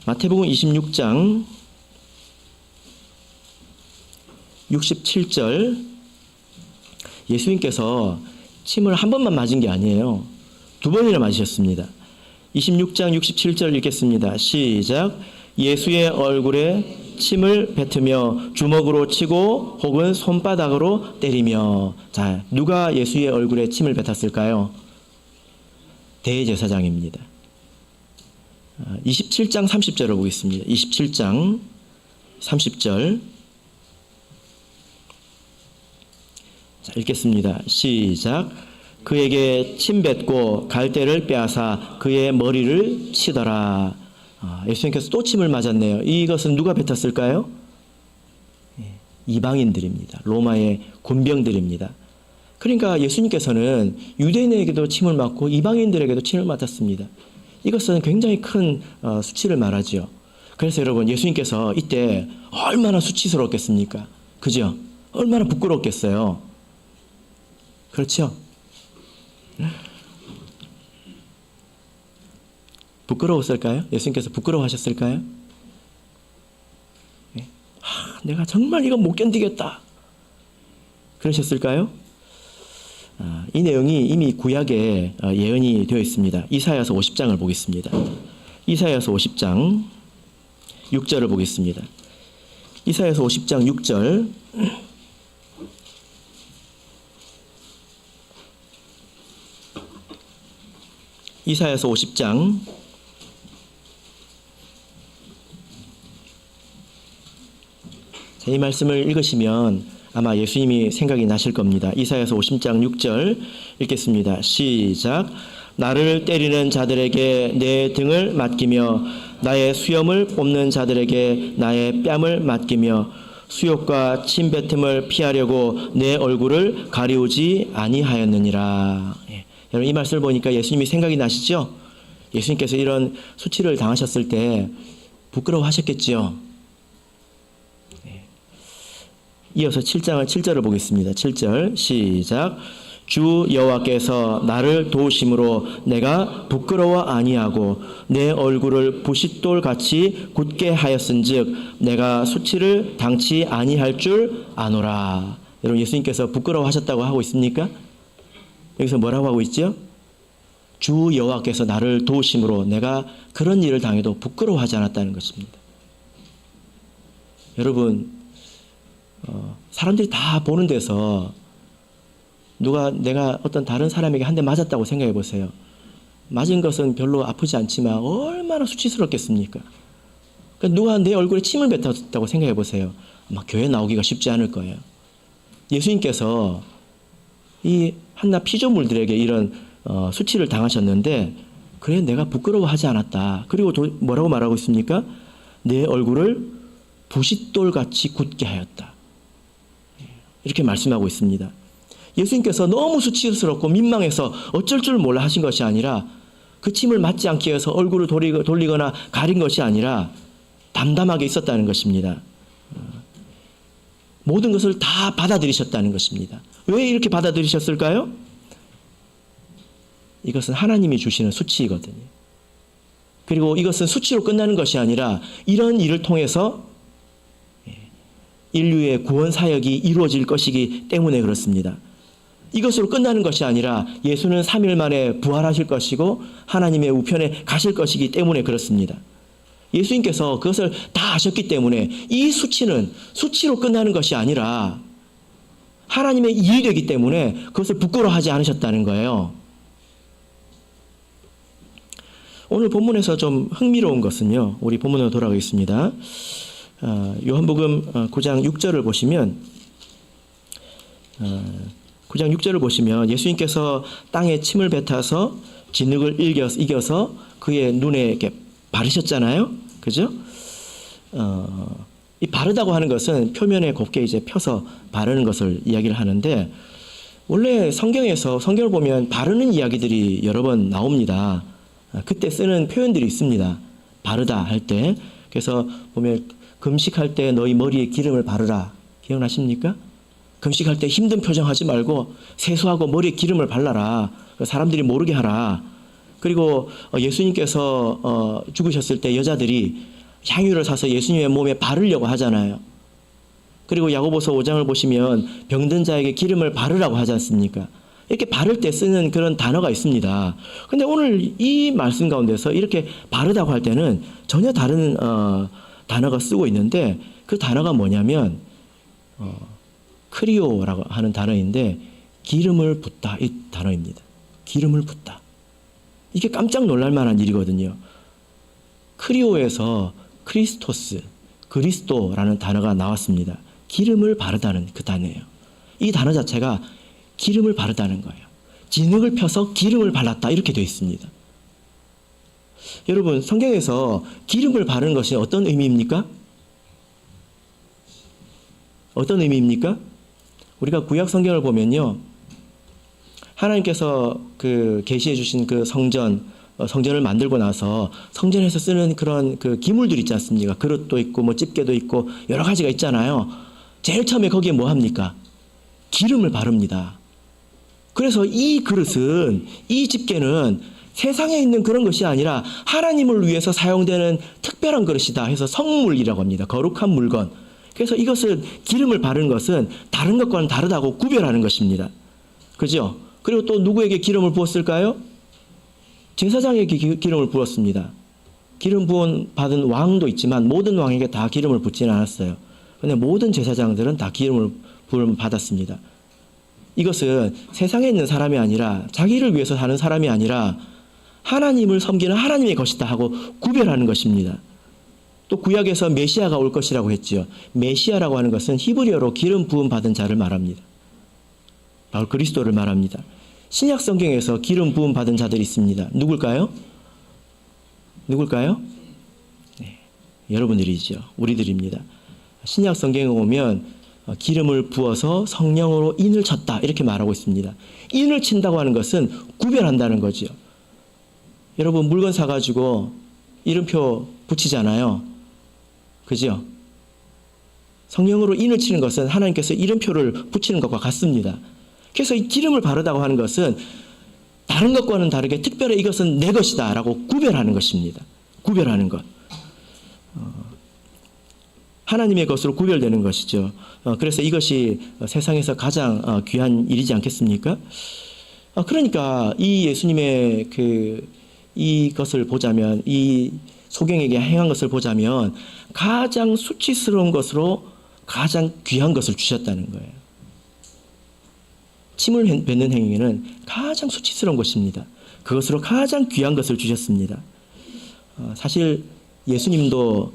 마태복음 26장 67절. 예수님께서 침을 한 번만 맞은 게 아니에요. 두 번이나 맞으셨습니다. 26장 67절 읽겠습니다. 시작. 예수의 얼굴에 침을 뱉으며 주먹으로 치고 혹은 손바닥으로 때리며. 자, 누가 예수의 얼굴에 침을 뱉었을까요? 대제사장입니다. 27장 30절을 보겠습니다. 27장 30절. 자, 읽겠습니다. 시작. 그에게 침 뱉고 갈대를 빼앗아 그의 머리를 치더라. 예수님께서 또 침을 맞았네요. 이것은 누가 뱉었을까요? 이방인들입니다. 로마의 군병들입니다. 그러니까 예수님께서는 유대인에게도 침을 맞고 이방인들에게도 침을 맞았습니다. 이것은 굉장히 큰 수치를 말하죠. 그래서 여러분, 예수님께서 이때 얼마나 수치스러웠겠습니까? 그죠? 얼마나 부끄럽겠어요. 그렇죠? 부끄러웠을까요? 예수님께서 부끄러워하셨을까요? 내가 정말 이거 못 견디겠다. 그러셨을까요? 이 내용이 이미 구약에 예언이 되어 있습니다. 이사야서 50장을 보겠습니다. 이사야서 50장 6절을 보겠습니다. 이사야서 50장 6절. 이사야서 50장 6절. 이 말씀을 읽으시면 아마 예수님이 생각이 나실 겁니다. 이사야서 50장 6절 읽겠습니다. 시작. 나를 때리는 자들에게 내 등을 맡기며 나의 수염을 뽑는 자들에게 나의 뺨을 맡기며 수욕과 침뱉음을 피하려고 내 얼굴을 가리우지 아니하였느니라. 여러분, 이 말씀을 보니까 예수님이 생각이 나시죠? 예수님께서 이런 수치를 당하셨을 때 부끄러워하셨겠지요. 이어서 7절을 보겠습니다. 7절 시작. 주 여호와께서 나를 도우심으로 내가 부끄러워 아니하고 내 얼굴을 부싯돌 같이 굳게 하였은즉 내가 수치를 당치 아니할 줄 아노라. 여러분, 예수님께서 부끄러워하셨다고 하고 있습니까? 여기서 뭐라고 하고 있죠? 주 여호와께서 나를 도우심으로 내가 그런 일을 당해도 부끄러워하지 않았다는 것입니다. 여러분, 사람들이 다 보는 데서 내가 어떤 다른 사람에게 한 대 맞았다고 생각해 보세요. 맞은 것은 별로 아프지 않지만 얼마나 수치스럽겠습니까? 그러니까 누가 내 얼굴에 침을 뱉었다고 생각해 보세요. 아마 교회 나오기가 쉽지 않을 거예요. 예수님께서 이 한낱 피조물들에게 이런 수치를 당하셨는데 그래 내가 부끄러워하지 않았다. 그리고 뭐라고 말하고 있습니까? 내 얼굴을 부싯돌같이 굳게 하였다. 이렇게 말씀하고 있습니다. 예수님께서 너무 수치스럽고 민망해서 어쩔 줄 몰라 하신 것이 아니라 그 침을 맞지 않기 위해서 얼굴을 돌리거나 가린 것이 아니라 담담하게 있었다는 것입니다. 모든 것을 다 받아들이셨다는 것입니다. 왜 이렇게 받아들이셨을까요? 이것은 하나님이 주시는 수치이거든요. 그리고 이것은 수치로 끝나는 것이 아니라 이런 일을 통해서 인류의 구원 사역이 이루어질 것이기 때문에 그렇습니다. 이것으로 끝나는 것이 아니라 예수는 3일 만에 부활하실 것이고 하나님의 우편에 가실 것이기 때문에 그렇습니다. 예수님께서 그것을 다 아셨기 때문에 이 수치는 수치로 끝나는 것이 아니라 하나님의 일이 되기 때문에 그것을 부끄러워하지 않으셨다는 거예요. 오늘 본문에서 좀 흥미로운 것은요. 우리 본문으로 돌아가겠습니다. 요한복음 9장 6절을 보시면 9장 6절을 보시면 예수님께서 땅에 침을 뱉어서 진흙을 이겨서 그의 눈에 이렇게 바르셨잖아요. 그죠? 이 바르다고 하는 것은 표면에 곱게 이제 펴서 바르는 것을 이야기를 하는데, 원래 성경을 보면 바르는 이야기들이 여러 번 나옵니다. 그때 쓰는 표현들이 있습니다. 바르다 할 때. 그래서 보면 금식할 때 너희 머리에 기름을 바르라. 기억나십니까? 금식할 때 힘든 표정하지 말고 세수하고 머리에 기름을 발라라. 사람들이 모르게 하라. 그리고 예수님께서 죽으셨을 때 여자들이 향유를 사서 예수님의 몸에 바르려고 하잖아요. 그리고 야고보서 5장을 보시면 병든 자에게 기름을 바르라고 하지 않습니까? 이렇게 바를 때 쓰는 그런 단어가 있습니다. 근데 오늘 이 말씀 가운데서 이렇게 바르다고 할 때는 전혀 다른 단어가 쓰고 있는데, 그 단어가 뭐냐면 크리오라고 하는 단어인데, 기름을 붓다, 이 단어입니다. 기름을 붓다. 이게 깜짝 놀랄 만한 일이거든요. 크리오에서 크리스토스, 그리스도라는 단어가 나왔습니다. 기름을 바르다는 그 단어예요. 이 단어 자체가 기름을 바르다는 거예요. 진흙을 펴서 기름을 발랐다, 이렇게 되어 있습니다. 여러분, 성경에서 기름을 바르는 것이 어떤 의미입니까? 어떤 의미입니까? 우리가 구약 성경을 보면요, 하나님께서 그 계시해 주신 그 성전을 만들고 나서 성전에서 쓰는 그런 그 기물들 있지 않습니까? 그릇도 있고 뭐 집게도 있고 여러 가지가 있잖아요. 제일 처음에 거기에 뭐 합니까? 기름을 바릅니다. 그래서 이 그릇은, 이 집게는 세상에 있는 그런 것이 아니라 하나님을 위해서 사용되는 특별한 그릇이다 해서 성물이라고 합니다. 거룩한 물건. 그래서 이것은, 기름을 바르는 것은 다른 것과는 다르다고 구별하는 것입니다. 그죠? 그리고 또 누구에게 기름을 부었을까요? 제사장에게 기름을 부었습니다. 기름 부은 받은 왕도 있지만 모든 왕에게 다 기름을 붓지는 않았어요. 그런데 모든 제사장들은 다 기름을 부음을 받았습니다. 이것은 세상에 있는 사람이 아니라, 자기를 위해서 사는 사람이 아니라 하나님을 섬기는 하나님의 것이다 하고 구별하는 것입니다. 또 구약에서 메시아가 올 것이라고 했지요. 메시아라고 하는 것은 히브리어로 기름 부음 받은 자를 말합니다. 바로 그리스도를 말합니다. 신약 성경에서 기름 부음 받은 자들이 있습니다. 누굴까요? 네, 여러분들이죠. 우리들입니다. 신약 성경에 보면 기름을 부어서 성령으로 인을 쳤다, 이렇게 말하고 있습니다. 인을 친다고 하는 것은 구별한다는 거죠. 여러분, 물건 사가지고 이름표 붙이잖아요. 그죠? 성령으로 인을 치는 것은 하나님께서 이름표를 붙이는 것과 같습니다. 그래서 이 기름을 바르다고 하는 것은 다른 것과는 다르게 특별히 이것은 내 것이다 라고 구별하는 것입니다. 구별하는 것. 하나님의 것으로 구별되는 것이죠. 그래서 이것이 세상에서 가장 귀한 일이지 않겠습니까? 그러니까 이 예수님의 이것을 보자면, 이 소경에게 행한 것을 보자면 가장 수치스러운 것으로 가장 귀한 것을 주셨다는 거예요. 침을 뱉는 행위는 가장 수치스러운 것입니다. 그것으로 가장 귀한 것을 주셨습니다. 사실 예수님도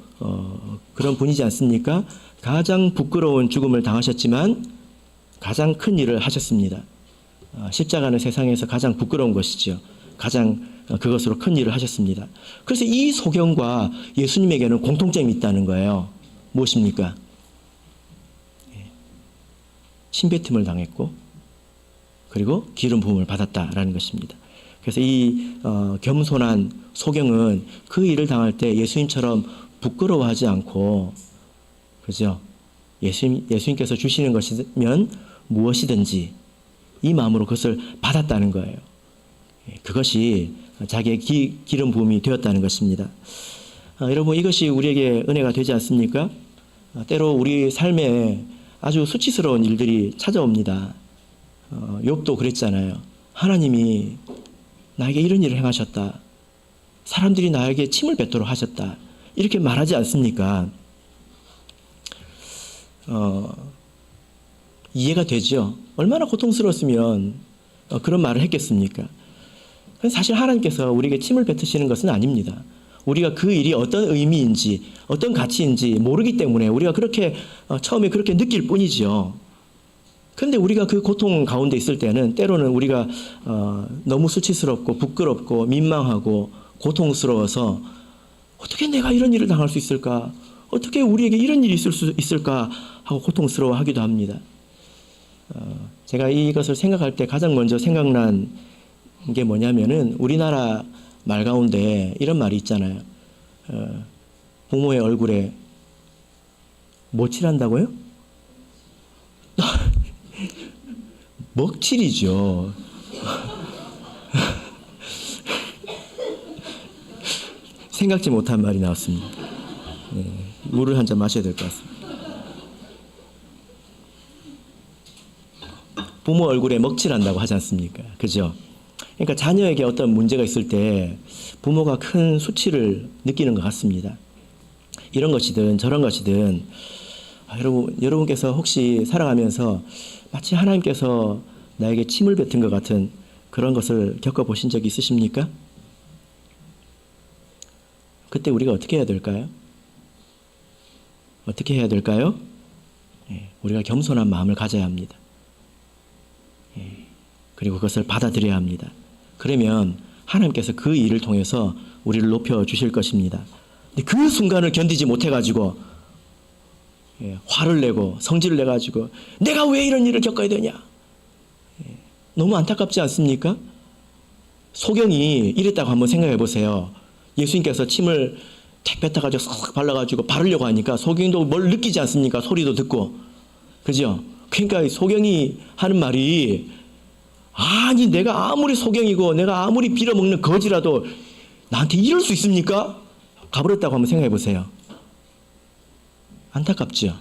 그런 분이지 않습니까? 가장 부끄러운 죽음을 당하셨지만 가장 큰 일을 하셨습니다. 십자가는 세상에서 가장 부끄러운 것이죠. 가장 그것으로 큰 일을 하셨습니다. 그래서 이 소경과 예수님에게는 공통점이 있다는 거예요. 무엇입니까? 침뱉음을 당했고, 그리고 기름 부음을 받았다라는 것입니다. 그래서 이 겸손한 소경은 그 일을 당할 때 예수님처럼 부끄러워하지 않고, 그죠? 예수님께서 주시는 것이면 무엇이든지 이 마음으로 그것을 받았다는 거예요. 그것이 자기의 기름 부음이 되었다는 것입니다. 여러분, 이것이 우리에게 은혜가 되지 않습니까? 때로 우리 삶에 아주 수치스러운 일들이 찾아옵니다. 욥도 그랬잖아요. 하나님이 나에게 이런 일을 행하셨다. 사람들이 나에게 침을 뱉도록 하셨다. 이렇게 말하지 않습니까? 이해가 되죠. 얼마나 고통스러웠으면 그런 말을 했겠습니까? 사실 하나님께서 우리에게 침을 뱉으시는 것은 아닙니다. 우리가 그 일이 어떤 의미인지 어떤 가치인지 모르기 때문에 우리가 그렇게 처음에 그렇게 느낄 뿐이지요. 그런데 우리가 그 고통 가운데 있을 때는 때로는 우리가 너무 수치스럽고 부끄럽고 민망하고 고통스러워서 어떻게 내가 이런 일을 당할 수 있을까? 어떻게 우리에게 이런 일이 있을 수 있을까? 하고 고통스러워하기도 합니다. 제가 이것을 생각할 때 가장 먼저 생각난 게 뭐냐면은 우리나라 말 가운데 이런 말이 있잖아요. 부모의 얼굴에 뭐 칠한다고요? 먹칠이죠. 생각지 못한 말이 나왔습니다. 네, 물을 한 잔 마셔야 될 것 같습니다. 부모 얼굴에 먹칠한다고 하지 않습니까? 그죠? 그러니까 자녀에게 어떤 문제가 있을 때 부모가 큰 수치를 느끼는 것 같습니다. 이런 것이든 저런 것이든 여러분께서 혹시 살아가면서 마치 하나님께서 나에게 침을 뱉은 것 같은 그런 것을 겪어보신 적이 있으십니까? 그때 우리가 어떻게 해야 될까요? 어떻게 해야 될까요? 우리가 겸손한 마음을 가져야 합니다. 그리고 그것을 받아들여야 합니다. 그러면 하나님께서 그 일을 통해서 우리를 높여주실 것입니다. 근데 그 순간을 견디지 못해가지고 화를 내고 성질을 내가지고 내가 왜 이런 일을 겪어야 되냐? 너무 안타깝지 않습니까? 소경이 이랬다고 한번 생각해 보세요. 예수님께서 침을 탁 뱉어가지고 싹 발라가지고 바르려고 하니까 소경도 뭘 느끼지 않습니까? 소리도 듣고. 그죠? 그러니까 소경이 하는 말이 아니 내가 아무리 소경이고 내가 아무리 빌어먹는 거지라도 나한테 이럴 수 있습니까? 가버렸다고 한번 생각해 보세요. 안타깝죠?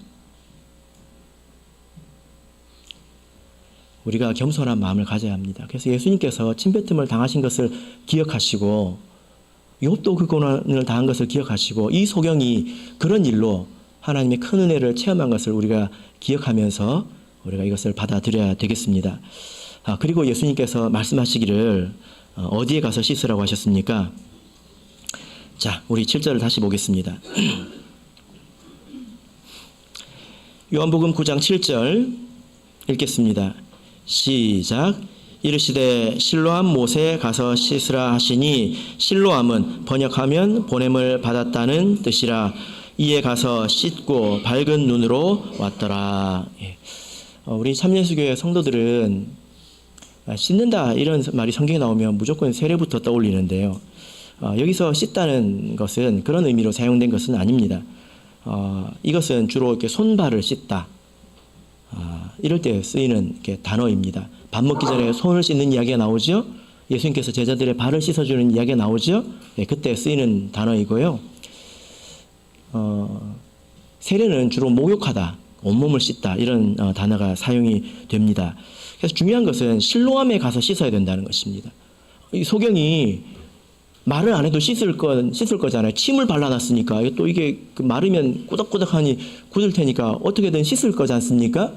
우리가 겸손한 마음을 가져야 합니다. 그래서 예수님께서 침뱉음을 당하신 것을 기억하시고 욥도 그 고난을 당한 것을 기억하시고 이 소경이 그런 일로 하나님의 큰 은혜를 체험한 것을 우리가 기억하면서 우리가 이것을 받아들여야 되겠습니다. 그리고 예수님께서 말씀하시기를 어디에 가서 씻으라고 하셨습니까? 자, 우리 7절을 다시 보겠습니다. 요한복음 9장 7절 읽겠습니다. 시작. 이르시되 실로암 못에 가서 씻으라 하시니 실로암은 번역하면 보냄을 받았다는 뜻이라. 이에 가서 씻고 밝은 눈으로 왔더라. 우리 참예수교회 성도들은 씻는다 이런 말이 성경에 나오면 무조건 세례부터 떠올리는데요. 여기서 씻다는 것은 그런 의미로 사용된 것은 아닙니다. 이것은 주로 이렇게 손발을 씻다. 이럴 때 쓰이는 이렇게 단어입니다. 밥 먹기 전에 손을 씻는 이야기가 나오죠. 예수님께서 제자들의 발을 씻어주는 이야기가 나오죠. 그때 쓰이는 단어이고요. 세례는 주로 목욕하다, 온몸을 씻다 이런 단어가 사용이 됩니다. 그래서 중요한 것은 실로암에 가서 씻어야 된다는 것입니다. 이 소경이 말을 안 해도 씻을 거잖아요. 침을 발라놨으니까 또 이게 마르면 꾸덕꾸덕하니 굳을 테니까 어떻게든 씻을 거지 않습니까?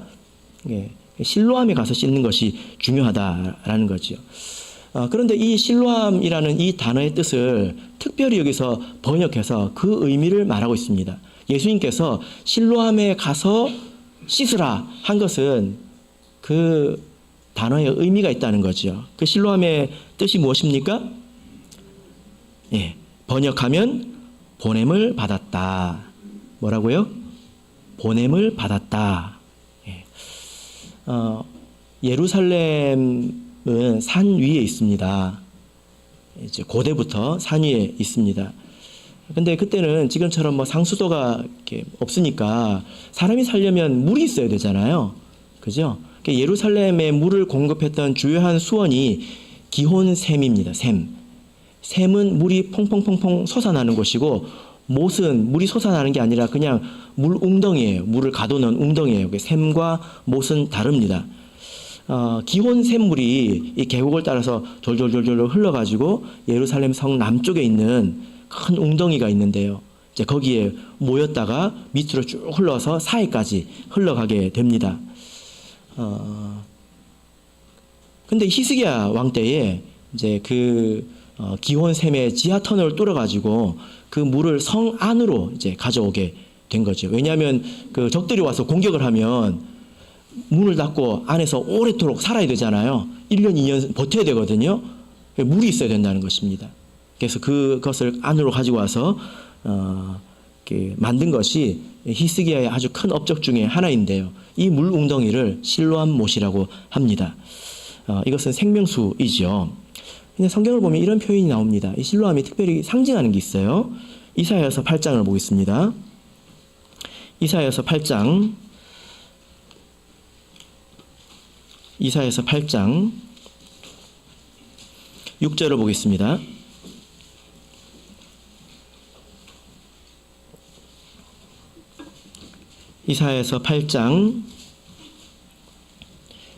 실로암에 가서 씻는 것이 중요하다라는 거죠. 그런데 이 실로암이라는 이 단어의 뜻을 특별히 여기서 번역해서 그 의미를 말하고 있습니다. 예수님께서 실로암에 가서 씻으라 한 것은 그 단어의 의미가 있다는 거죠. 그 실로암의 뜻이 무엇입니까? 번역하면 보냄을 받았다. 뭐라고요? 보냄을 받았다. 예루살렘은 산 위에 있습니다. 이제 고대부터 산 위에 있습니다. 근데 그때는 지금처럼 뭐 상수도가 이렇게 없으니까 사람이 살려면 물이 있어야 되잖아요. 그죠? 예루살렘에 물을 공급했던 주요한 수원이 기혼샘입니다. 샘은 물이 퐁퐁퐁퐁 솟아나는 곳이고 못은 물이 솟아나는 게 아니라 그냥 물 웅덩이에요. 물을 가둬놓은 웅덩이에요. 샘과 못은 다릅니다. 기혼 샘물이 이 계곡을 따라서 졸졸졸졸 흘러가지고 예루살렘 성 남쪽에 있는 큰 웅덩이가 있는데요. 이제 거기에 모였다가 밑으로 쭉 흘러서 사해까지 흘러가게 됩니다. 근데 히스기야 왕 때에 이제 그 기온샘의 지하 터널을 뚫어가지고 그 물을 성 안으로 이제 가져오게 된 거죠. 왜냐하면 그 적들이 와서 공격을 하면 문을 닫고 안에서 오래도록 살아야 되잖아요. 1년, 2년 버텨야 되거든요. 물이 있어야 된다는 것입니다. 그래서 그것을 안으로 가지고 와서 만든 것이 히스기야의 아주 큰 업적 중에 하나인데요. 이 물 웅덩이를 실로암 못이라고 합니다. 이것은 생명수이죠. 근데 성경을 보면 이런 표현이 나옵니다. 이 실로암이 특별히 상징하는 게 있어요. 이사야서 8장을 보겠습니다. 이사야서 8장 6절을 보겠습니다. 이사야서 8장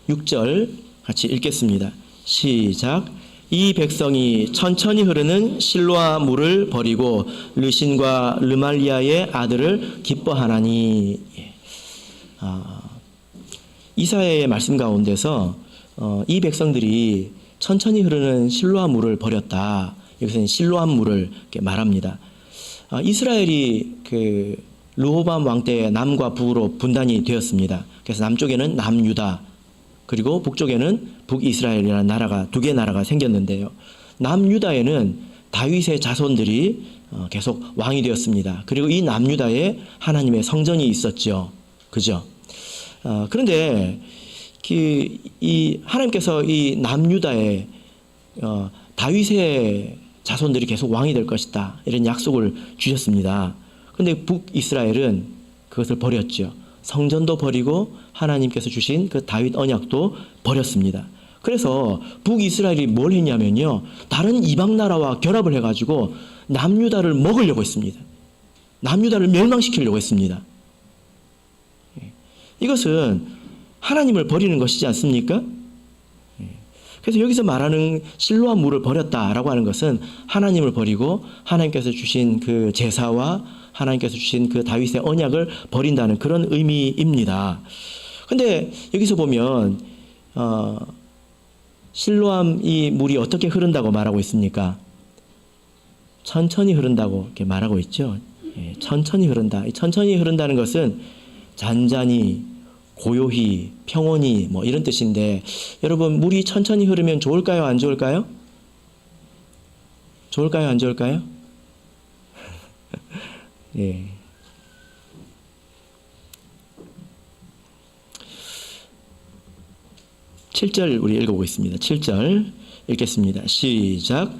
6절 같이 읽겠습니다. 시작. 이 백성이 천천히 흐르는 실로암 물을 버리고 르신과 르말리아의 아들을 기뻐하나니. 이사야의 말씀 가운데서 이 백성들이 천천히 흐르는 실로암 물을 버렸다. 여기서는 실로암 물을 이렇게 말합니다. 이스라엘이 르호보암 왕 때 남과 북으로 분단이 되었습니다. 그래서 남쪽에는 남유다, 그리고 북쪽에는 북이스라엘이라는 나라가 두 개의 나라가 생겼는데요. 남유다에는 다윗의 자손들이 계속 왕이 되었습니다. 그리고 이 남유다에 하나님의 성전이 있었죠. 그죠? 그런데 이 하나님께서 이 남유다에 다윗의 자손들이 계속 왕이 될 것이다, 이런 약속을 주셨습니다. 그런데 북이스라엘은 그것을 버렸죠. 성전도 버리고 하나님께서 주신 그 다윗 언약도 버렸습니다. 그래서 북이스라엘이 뭘 했냐면요, 다른 이방 나라와 결합을 해가지고 남유다를 먹으려고 했습니다. 남유다를 멸망시키려고 했습니다. 이것은 하나님을 버리는 것이지 않습니까? 그래서 여기서 말하는 실로암 물을 버렸다라고 하는 것은 하나님을 버리고 하나님께서 주신 그 제사와 하나님께서 주신 그 다윗의 언약을 버린다는 그런 의미입니다. 근데 여기서 보면 실로암 이 물이 어떻게 흐른다고 말하고 있습니까? 천천히 흐른다고 이렇게 말하고 있죠. 천천히 흐른다. 천천히 흐른다는 것은 잔잔히, 고요히, 평온히 뭐 이런 뜻인데, 여러분 물이 천천히 흐르면 좋을까요, 안 좋을까요? 좋을까요, 안 좋을까요? 예. (7절) 우리 읽어보겠습니다. 7절 읽겠습니다. 시작.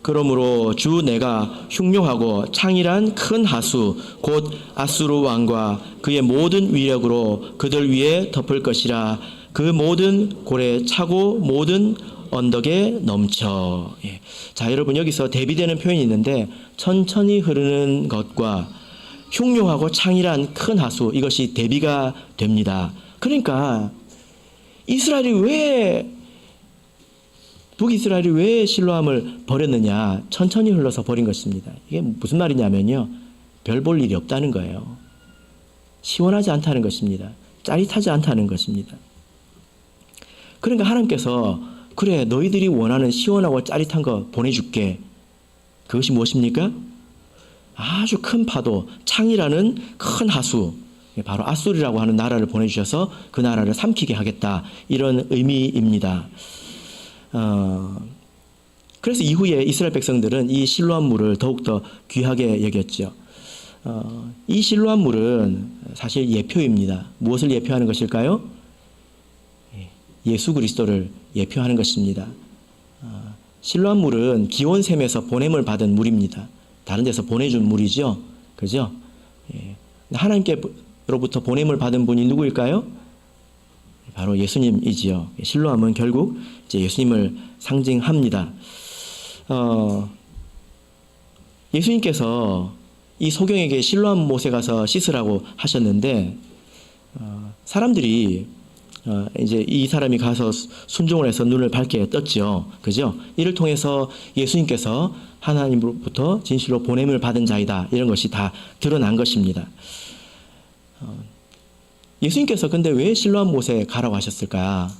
그러므로 주 내가 흉룡하고 창일한 큰 하수 곧 아수르 왕과 그의 모든 위력으로 그들 위에 덮을 것이라. 그 모든 골에 차고 모든 언덕에 넘쳐. 예. 자, 여러분 여기서 대비되는 표현이 있는데, 천천히 흐르는 것과 흉룡하고 창일한 큰 하수, 이것이 대비가 됩니다. 그러니까 북이스라엘이 왜 실로암을 버렸느냐? 천천히 흘러서 버린 것입니다. 이게 무슨 말이냐면요, 별 볼 일이 없다는 거예요. 시원하지 않다는 것입니다. 짜릿하지 않다는 것입니다. 그러니까 하나님께서 그래, 너희들이 원하는 시원하고 짜릿한 거 보내줄게. 그것이 무엇입니까? 아주 큰 파도, 창이라는 큰 하수, 바로 아수르라고 하는 나라를 보내주셔서 그 나라를 삼키게 하겠다, 이런 의미입니다. 그래서 이후에 이스라엘 백성들은 이 실로암 물을 더욱더 귀하게 여겼죠. 이 실로암 물은 사실 예표입니다. 무엇을 예표하는 것일까요? 예수 그리스도를 예표하는 것입니다. 실로암 물은 기온샘에서 보냄을 받은 물입니다. 다른 데서 보내준 물이죠. 그죠? 하나님께로부터 보냄을 받은 분이 누구일까요? 바로 예수님이지요. 실로암은 결국 이제 예수님을 상징합니다. 예수님께서 이 소경에게 실로암 못에 가서 씻으라고 하셨는데, 사람들이 이제 이 사람이 가서 순종을 해서 눈을 밝게 떴죠. 그죠? 이를 통해서 예수님께서 하나님으로부터 진실로 보냄을 받은 자이다, 이런 것이 다 드러난 것입니다. 예수님께서 근데 왜 실로암 못에 가라고 하셨을까?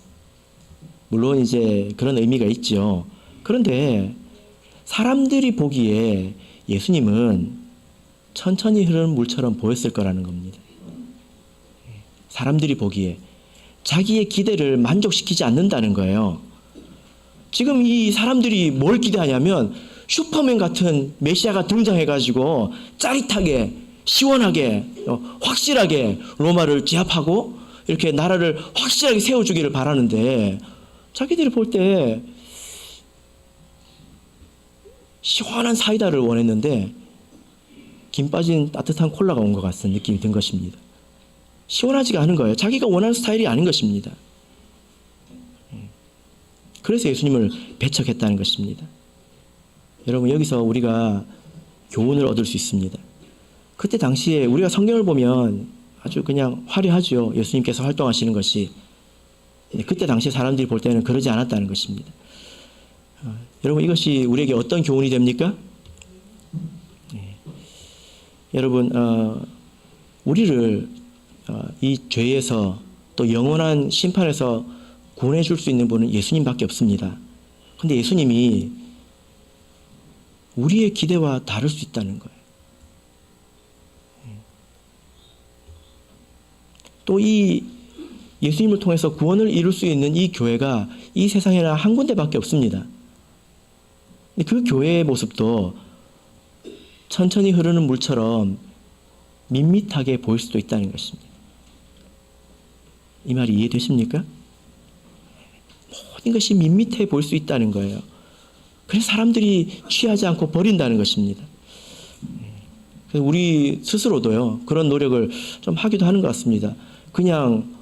물론 이제 그런 의미가 있죠. 그런데 사람들이 보기에 예수님은 천천히 흐르는 물처럼 보였을 거라는 겁니다. 사람들이 보기에 자기의 기대를 만족시키지 않는다는 거예요. 지금 이 사람들이 뭘 기대하냐면 슈퍼맨 같은 메시아가 등장해가지고 짜릿하게 시원하게 확실하게 로마를 제압하고 이렇게 나라를 확실하게 세워주기를 바라는데 자기들이 볼 때 시원한 사이다를 원했는데 김 빠진 따뜻한 콜라가 온 것 같은 느낌이 든 것입니다. 시원하지가 않은 거예요. 자기가 원하는 스타일이 아닌 것입니다. 그래서 예수님을 배척했다는 것입니다. 여러분, 여기서 우리가 교훈을 얻을 수 있습니다. 그때 당시에 우리가 성경을 보면 아주 그냥 화려하죠. 예수님께서 활동하시는 것이. 그때 당시 사람들이 볼 때는 그러지 않았다는 것입니다. 여러분, 이것이 우리에게 어떤 교훈이 됩니까? 여러분, 우리를 이 죄에서 또 영원한 심판에서 구원해 줄 수 있는 분은 예수님밖에 없습니다. 그런데 예수님이 우리의 기대와 다를 수 있다는 거예요. 또 이 예수님을 통해서 구원을 이룰 수 있는 이 교회가 이 세상에는 한 군데밖에 없습니다. 그 교회의 모습도 천천히 흐르는 물처럼 밋밋하게 보일 수도 있다는 것입니다. 이 말이 이해되십니까? 모든 것이 밋밋해 보일 수 있다는 거예요. 그래서 사람들이 취하지 않고 버린다는 것입니다. 그래서 우리 스스로도요, 그런 노력을 좀 하기도 하는 것 같습니다. 그냥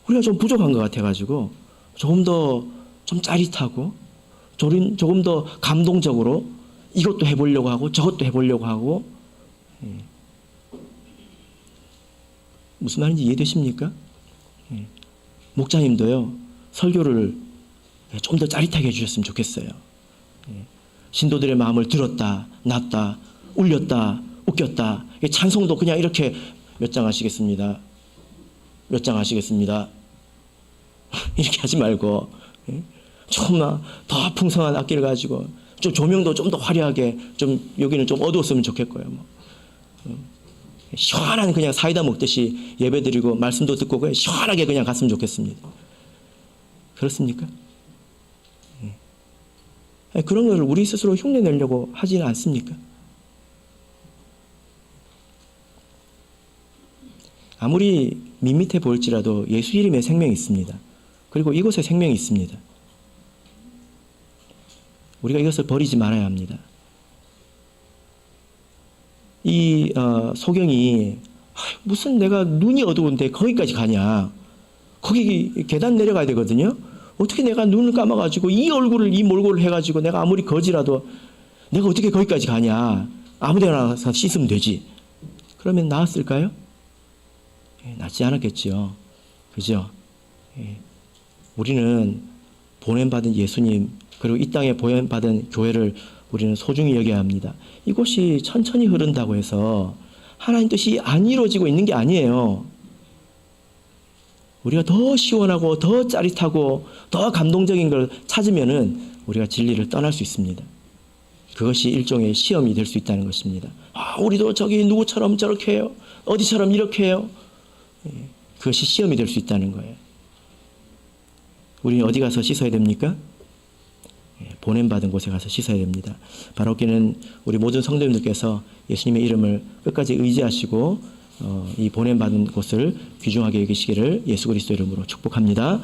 우리가 좀 부족한 것 같아가지고 조금 더 좀 짜릿하고 조금 더 감동적으로 이것도 해보려고 하고 저것도 해보려고 하고. 무슨 말인지 이해되십니까? 목사님도요, 설교를 좀 더 짜릿하게 해주셨으면 좋겠어요. 신도들의 마음을 들었다, 놨다, 울렸다, 웃겼다. 찬송도 그냥 이렇게 몇 장 하시겠습니다. 몇 장 하시겠습니다. 이렇게 하지 말고 조금 더 풍성한 악기를 가지고 좀 조명도 좀 더 화려하게, 좀 여기는 좀 어두웠으면 좋겠고요. 시원한 그냥 사이다 먹듯이 예배드리고 말씀도 듣고 그냥 시원하게 그냥 갔으면 좋겠습니다. 그렇습니까? 그런 걸 우리 스스로 흉내내려고 하지는 않습니까? 아무리 밋밋해 보일지라도 예수 이름에 생명이 있습니다. 그리고 이곳에 생명이 있습니다. 우리가 이것을 버리지 말아야 합니다. 이 소경이 무슨 내가 눈이 어두운데 거기까지 가냐. 거기 계단 내려가야 되거든요. 어떻게 내가 눈을 감아가지고 이 몰골을 해가지고 내가 아무리 거지라도 내가 어떻게 거기까지 가냐. 아무데나 가서 씻으면 되지. 그러면 나았을까요? 낫지 않았겠죠. 그죠? 우리는 보냄받은 예수님, 그리고 이 땅에 보냄받은 교회를 우리는 소중히 여겨야 합니다. 이곳이 천천히 흐른다고 해서 하나님 뜻이 안 이루어지고 있는 게 아니에요. 우리가 더 시원하고 더 짜릿하고 더 감동적인 걸 찾으면은 우리가 진리를 떠날 수 있습니다. 그것이 일종의 시험이 될 수 있다는 것입니다. 우리도 저기 누구처럼 저렇게 해요. 어디처럼 이렇게 해요. 그것이 시험이 될 수 있다는 거예요. 우리는 어디 가서 씻어야 됩니까? 보냄받은 곳에 가서 씻어야 됩니다. 바로께는 우리 모든 성도님들께서 예수님의 이름을 끝까지 의지하시고 이 보냄받은 곳을 귀중하게 여기시기를 예수 그리스도 이름으로 축복합니다.